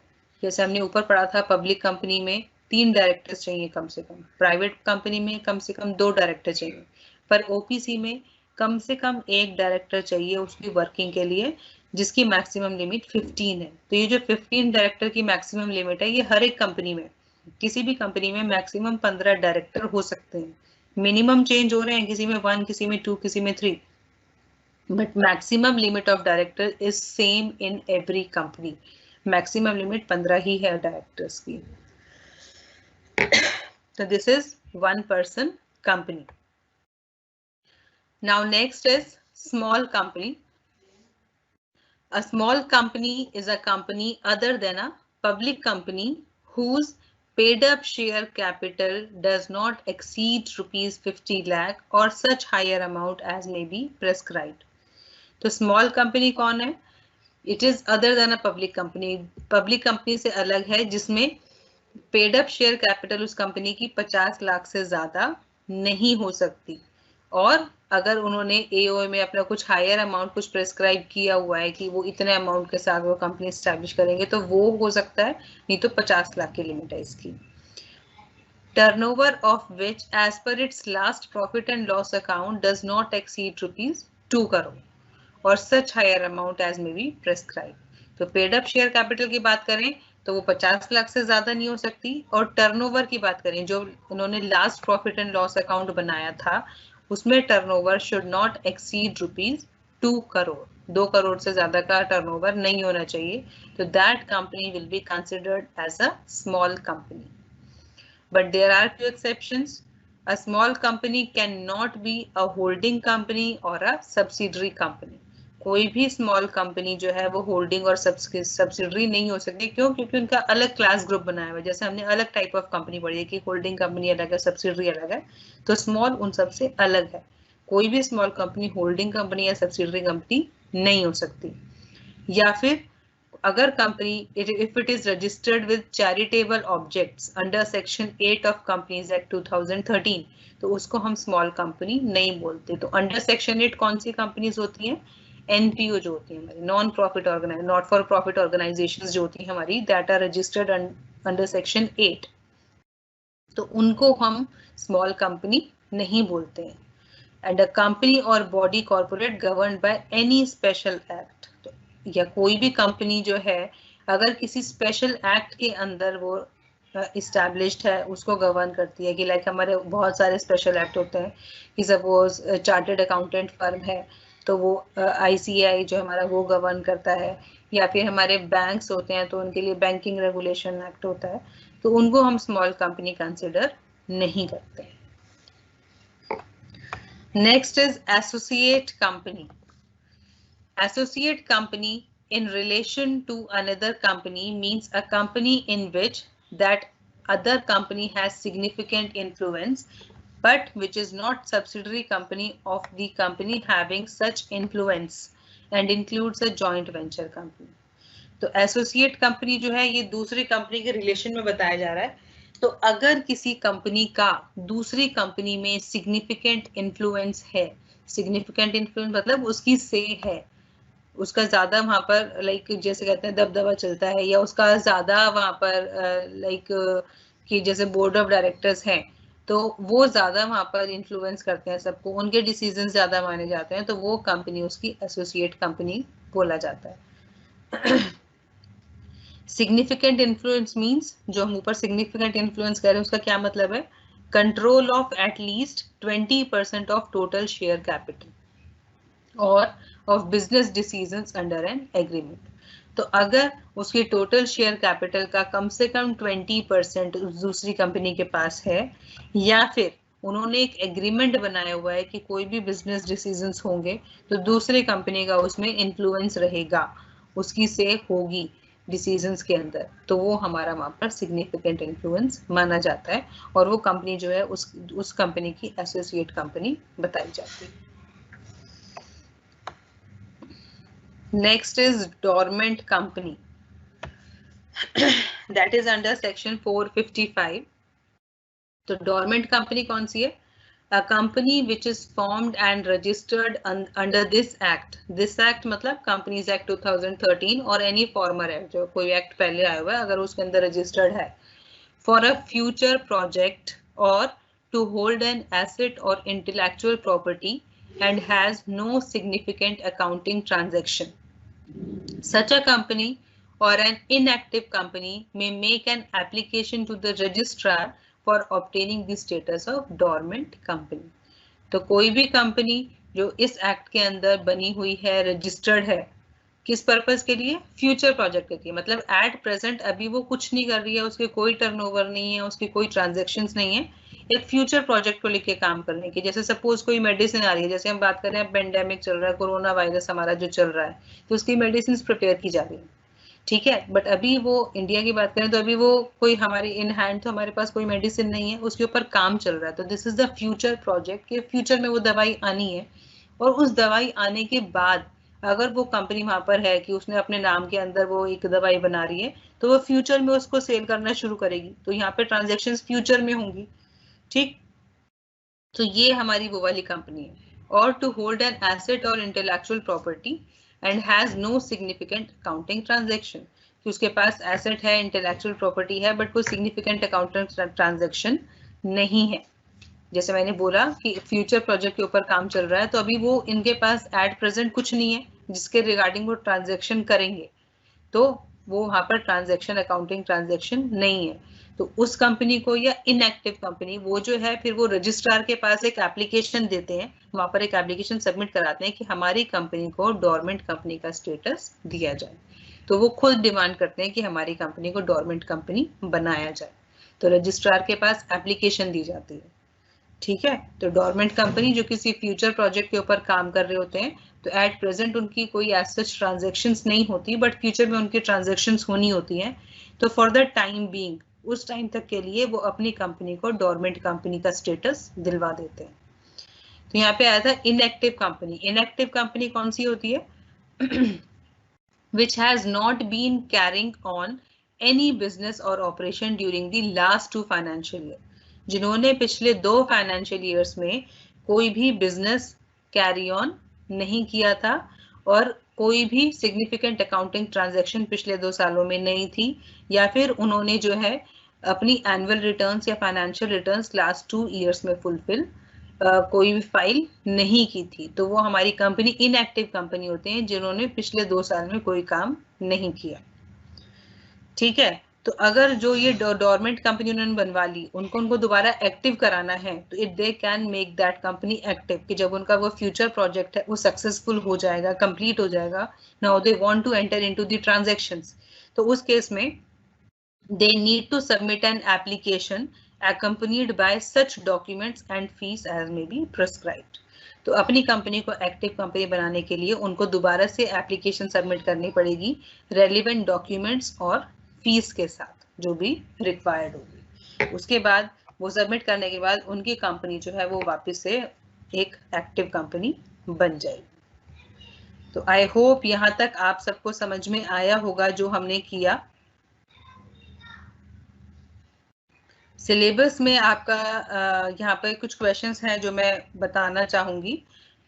जैसे हमने ऊपर पढ़ा था पब्लिक कंपनी में 3 डायरेक्टर्स चाहिए कम से कम, प्राइवेट कंपनी में कम से कम 2 डायरेक्टर चाहिए, पर OPC में कम से कम एक डायरेक्टर चाहिए उसकी वर्किंग के लिए, जिसकी मैक्सिमम लिमिट 15 है। तो ये जो 15 डायरेक्टर की मैक्सिमम लिमिट है ये हर एक कंपनी में, किसी भी कंपनी में मैक्सिमम 15 डायरेक्टर हो सकते हैं। मिनिमम चेंज हो रहे हैं, किसी में 1, किसी में 2, किसी में 3, but maximum limit of director is same in every company. Maximum limit 15 ही है डायरेक्टर्स की। So this is 1% company. Now next is small company. A small company is a company other than a public company whose paid up share capital does not exceed rupees 50 lakh or such higher amount as may be prescribed. तो small company कौन है? It is other than a public company. Public company से अलग है जिसमें paid up share capital उस company की 50 लाख से ज्यादा नहीं हो सकती, और अगर उन्होंने एओए में अपना कुछ हायर अमाउंट कुछ प्रेस्क्राइब किया हुआ है कि वो इतने अमाउंट के साथ वो कंपनी एस्टैब्लिश करेंगे तो वो हो सकता है, नहीं तो 50 लाख की लिमिट है इसकी। Turnover of which as per its last profit and loss account does not exceed ₹2 crore और such higher amount as may be prescribe. तो पेड अप शेयर कैपिटल की बात करें तो वो 50 लाख से ज्यादा नहीं हो सकती, और टर्नओवर की बात करें जो उन्होंने last profit and loss account बनाया था उसमें turnover should not exceed ₹2 crore, 2 crore से ज्यादा का टर्नओवर नहीं होना चाहिए। तो that company will be considered as a small company, but there are few exceptions. A small company cannot be a holding company or a subsidiary company. कोई भी small company जो है वो होल्डिंग और सब्सिडरी नहीं हो सकती। क्यों? क्योंकि उनका अलग क्लास ग्रुप बनाया हुआ है। जैसे हमने अलग टाइप ऑफ कंपनी पढ़ी है कि होल्डिंग कंपनी अलग है, सब्सिडरी अलग है, तो स्मॉल उन सबसे अलग है। कोई भी स्मॉल कंपनी होल्डिंग कंपनी या सब्सिडरी कंपनी नहीं हो सकती। या फिर अगर company if it is registered with charitable objects under section 8 of companies act 2013, तो उसको हम स्मॉल कंपनी नहीं बोलते। तो अंडर सेक्शन 8 कौन सी कंपनीज होती हैं? एनपीओ जो होती है हमारी, non profit organise not for profit organisations जो होती है हमारी, that are registered under section 8, तो उनको हम स्मॉल कंपनी नहीं बोलते हैं। एंड अ कंपनी और body corporate governed by any special act, या कोई भी कंपनी जो है अगर किसी स्पेशल एक्ट के अंदर वो इस्टेब्लिश्ड है, उसको गवर्न करती है। कि लाइक हमारे बहुत सारे स्पेशल एक्ट होते हैं कि सपोज चार्टर्ड अकाउंटेंट फर्म है तो वो आईसीएआई जो हमारा वो गवर्न करता है, या फिर हमारे बैंक्स होते हैं तो उनके लिए बैंकिंग रेगुलेशन एक्ट होता है, तो उनको हम स्मॉल कंपनी कंसिडर नहीं करते। Next is associate company. Associate company in relation to another company means a company in which that other company has significant influence, but which is not subsidiary company of the company having such influence and includes a joint venture company. तो associate company जो है ये दूसरी company के relation में बताया जा रहा है। तो अगर किसी कंपनी का दूसरी कंपनी में सिग्निफिकेंट इन्फ्लुएंस है, सिग्निफिकेंट इन्फ्लुएंस मतलब उसकी से है, उसका ज्यादा वहां पर लाइक जैसे कहते हैं दबदबा चलता है, या उसका ज्यादा वहां पर लाइक कि जैसे बोर्ड ऑफ डायरेक्टर्स हैं तो वो ज्यादा वहां पर इन्फ्लुएंस करते हैं सबको, उनके डिसीजन ज्यादा माने जाते हैं, तो वो कंपनी उसकी एसोसिएट कंपनी बोला जाता है। सिग्निफिकेंट इन्फ्लुएंस मींस, जो हम ऊपर सिग्निफिकेंट इन्फ्लुएंस कह रहे हैं उसका क्या मतलब है? Control of at least 20% of total share capital और of business decisions under an agreement. तो अगर उसकी टोटल शेयर कैपिटल का कम से कम 20% दूसरी कंपनी के पास है, या फिर उन्होंने एक एग्रीमेंट बनाया हुआ है कि कोई भी बिजनेस डिसीजंस होंगे तो दूसरी कंपनी का उसमें इन्फ्लुएंस रहेगा, उसकी से होगी डिसीजंस के अंदर, तो वो हमारा वहां पर सिग्निफिकेंट इन्फ्लुएंस माना जाता है और वो कंपनी जो है उस कंपनी की एसोसिएट कंपनी बताई जाती है। Next is dormant company. That is under section 455. तो dormant company कौन सी है? A company which is formed and registered under this act. This act मतलब Companies Act 2013 और any former act, जो कोई act पहले आया हुआ है अगर उसके अंदर registered है, for a future project or to hold an asset or intellectual property and has no significant accounting transaction. Such a company or an inactive company may make an application to the registrar for obtaining the status of dormant company. तो कोई भी company जो इस act के अंदर बनी हुई है, रजिस्टर्ड है, किस पर्पस के लिए? फ्यूचर प्रोजेक्ट के लिए। मतलब एट प्रेजेंट अभी वो कुछ नहीं कर रही है, उसके कोई टर्नओवर नहीं है, उसकी कोई ट्रांजैक्शंस नहीं है, एक फ्यूचर प्रोजेक्ट को लेके काम करने की। जैसे सपोज कोई मेडिसिन आ रही है, जैसे हम बात कर रहे हैं पेंडेमिक चल रहा है, कोरोना वायरस हमारा जो चल रहा है, तो उसकी मेडिसिन प्रिपेयर की जा रही है, ठीक है। बट अभी वो इंडिया की बात करें तो अभी वो कोई हमारी इन हैंड तो हमारे पास कोई मेडिसिन नहीं है, उसके ऊपर काम चल रहा है। तो this is the future project कि फ्यूचर में वो दवाई आनी है, और उस दवाई आने के बाद अगर वो कंपनी वहां पर है कि उसने अपने नाम के अंदर वो एक दवाई बना रही है, तो वो फ्यूचर में उसको सेल करना शुरू करेगी, तो यहाँ पे ट्रांजैक्शंस फ्यूचर में होंगी, ठीक। तो ये हमारी वो वाली कंपनी है। और to hold an asset or intellectual property and has no significant accounting transaction, कि उसके पास एसेट है, इंटेलेक्चुअल प्रॉपर्टी है, बट कोई सिग्निफिकेंट अकाउंटिंग ट्रांजैक्शन नहीं है। जैसे मैंने बोला कि फ्यूचर प्रोजेक्ट के ऊपर काम चल रहा है, तो अभी वो इनके पास एट प्रेजेंट कुछ नहीं है जिसके रिगार्डिंग वो ट्रांजैक्शन करेंगे, तो वो वहां पर ट्रांजैक्शन अकाउंटिंग ट्रांजैक्शन नहीं है। तो उस कंपनी को, या इनएक्टिव कंपनी, वो जो है फिर वो रजिस्ट्रार के पास एक एप्लीकेशन देते हैं, वहां पर एक एप्लीकेशन सबमिट कराते हैं कि हमारी कंपनी को डोरमेंट कंपनी का स्टेटस दिया जाए। तो वो खुद डिमांड करते हैं कि हमारी कंपनी को डोरमेंट कंपनी बनाया जाए, तो रजिस्ट्रार के पास एप्लीकेशन दी जाती है, ठीक है, तो डोरमेंट कंपनी जो किसी फ्यूचर प्रोजेक्ट के ऊपर काम कर रहे होते हैं, तो एट प्रेजेंट उनकी कोई एज सच ट्रांजेक्शन्स नहीं होती, बट फ्यूचर में उनकी ट्रांजेक्शन्स होनी होती हैं। तो फॉर द टाइम बीइंग, उस टाइम तक के लिए वो अपनी कंपनी को डोरमेंट कंपनी का स्टेटस दिलवा देते हैं। तो यहाँ पे आया था इनएक्टिव कंपनी। इनएक्टिव कंपनी कौन सी होती है? which has not been carrying on any business or operation during the last 2 financial year, जिन्होंने पिछले 2 फाइनेंशियल ईयर्स में कोई भी बिजनेस कैरी ऑन नहीं किया था और कोई भी सिग्निफिकेंट अकाउंटिंग ट्रांजैक्शन पिछले 2 सालों में नहीं थी, या फिर उन्होंने जो है अपनी एनुअल रिटर्न्स या फाइनेंशियल रिटर्न्स लास्ट 2 ईयर्स में फुलफिल कोई भी फाइल नहीं की थी, तो वो हमारी कंपनी इनएक्टिव कंपनी होते हैं, जिन्होंने पिछले 2 साल में कोई काम नहीं किया। ठीक है, तो अगर जो ये डोरमेंट कंपनी उन्होंने बनवा ली, उनको दोबारा एक्टिव कराना है, तो it they can make that company active, कि जब उनका वो फ्यूचर प्रोजेक्ट है वो सक्सेसफुल हो जाएगा, कंप्लीट हो जाएगा, now they want to enter into the transactions, तो उस केस में they need to submit an application accompanied by such documents and fees as may be prescribed। तो अपनी कंपनी को एक्टिव कंपनी बनाने के लिए उनको दोबारा से एप्लीकेशन सबमिट करनी पड़ेगी रेलिवेंट डॉक्यूमेंट्स और फीस के साथ, जो भी रिक्वायर्ड होगी। उसके बाद वो सबमिट करने के बाद उनकी कंपनी जो है वो वापस से एक एक्टिव कंपनी बन जाएगी। तो आई होप यहाँ तक आप सबको समझ में आया होगा जो हमने किया। सिलेबस में आपका यहाँ पर कुछ क्वेश्चंस हैं जो मैं बताना चाहूंगी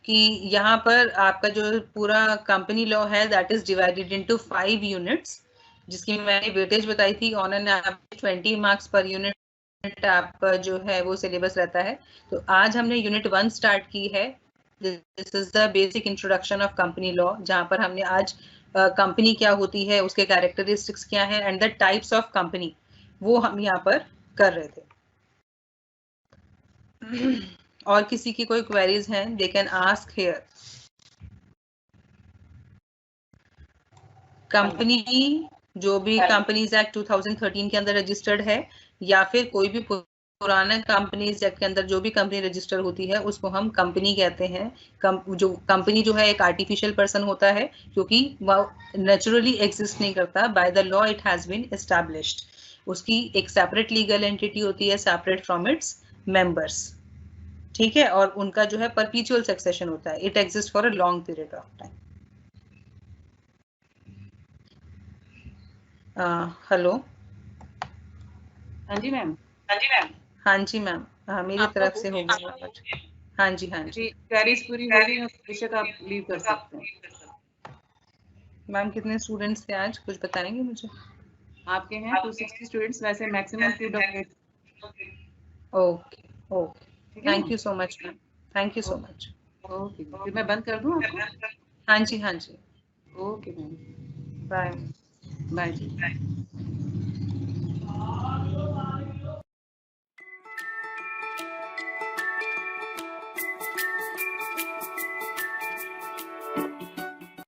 कि यहाँ पर आपका जो पूरा कंपनी लॉ है that is divided into 5 units, जिसकी मैंने वेटेज बताई थी on an average 20 marks per unit आपका जो है वो सिलेबस रहता है। तो आज हमने यूनिट 1 स्टार्ट की है, this is the basic introduction of company law, जहाँ पर हमने आज कंपनी क्या होती है, उसके कैरेक्टरिस्टिक्स क्या है and the types of company, वो हम यहाँ पर कर रहे थे। और किसी की कोई क्वेरीज हैं, they can ask here. Company जो भी कंपनीज एक्ट 2013 के अंदर रजिस्टर्ड है, या फिर कोई भी पुराना कंपनीज एक्ट के अंदर जो भी कंपनी रजिस्टर होती है, उसको हम कंपनी कहते हैं। जो कंपनी जो है एक आर्टिफिशियल पर्सन होता है, क्योंकि वह नेचुरली एग्जिस्ट नहीं करता, by the law it has been established. उसकी एक सेपरेट लीगल एंटिटी होती है, सेपरेट फ्रॉम इट्स मेंबर्स। ठीक है, और उनका जो है परपीचुअल सक्सेशन होता है, it exist for a long period of time. Hello. हाँ जी मैम। हाँ जी मैम, मेरी तरफ से हो गया। हाँ जी हाँ जी, क्वेरीज पूरी हो गई है, बेशक आप लीव कर सकते हैं। मैम कितने स्टूडेंट्स थे आज, कुछ बताएंगे मुझे? आपके हैं 260 स्टूडेंट्स, वैसे maximum 2 document. Okay okay, thank you so much ma'am, thank you so much. Okay, फिर मैं बंद कर दूं आपको? हाँ जी हाँ जी, ओके मैम, बाय बाय जी।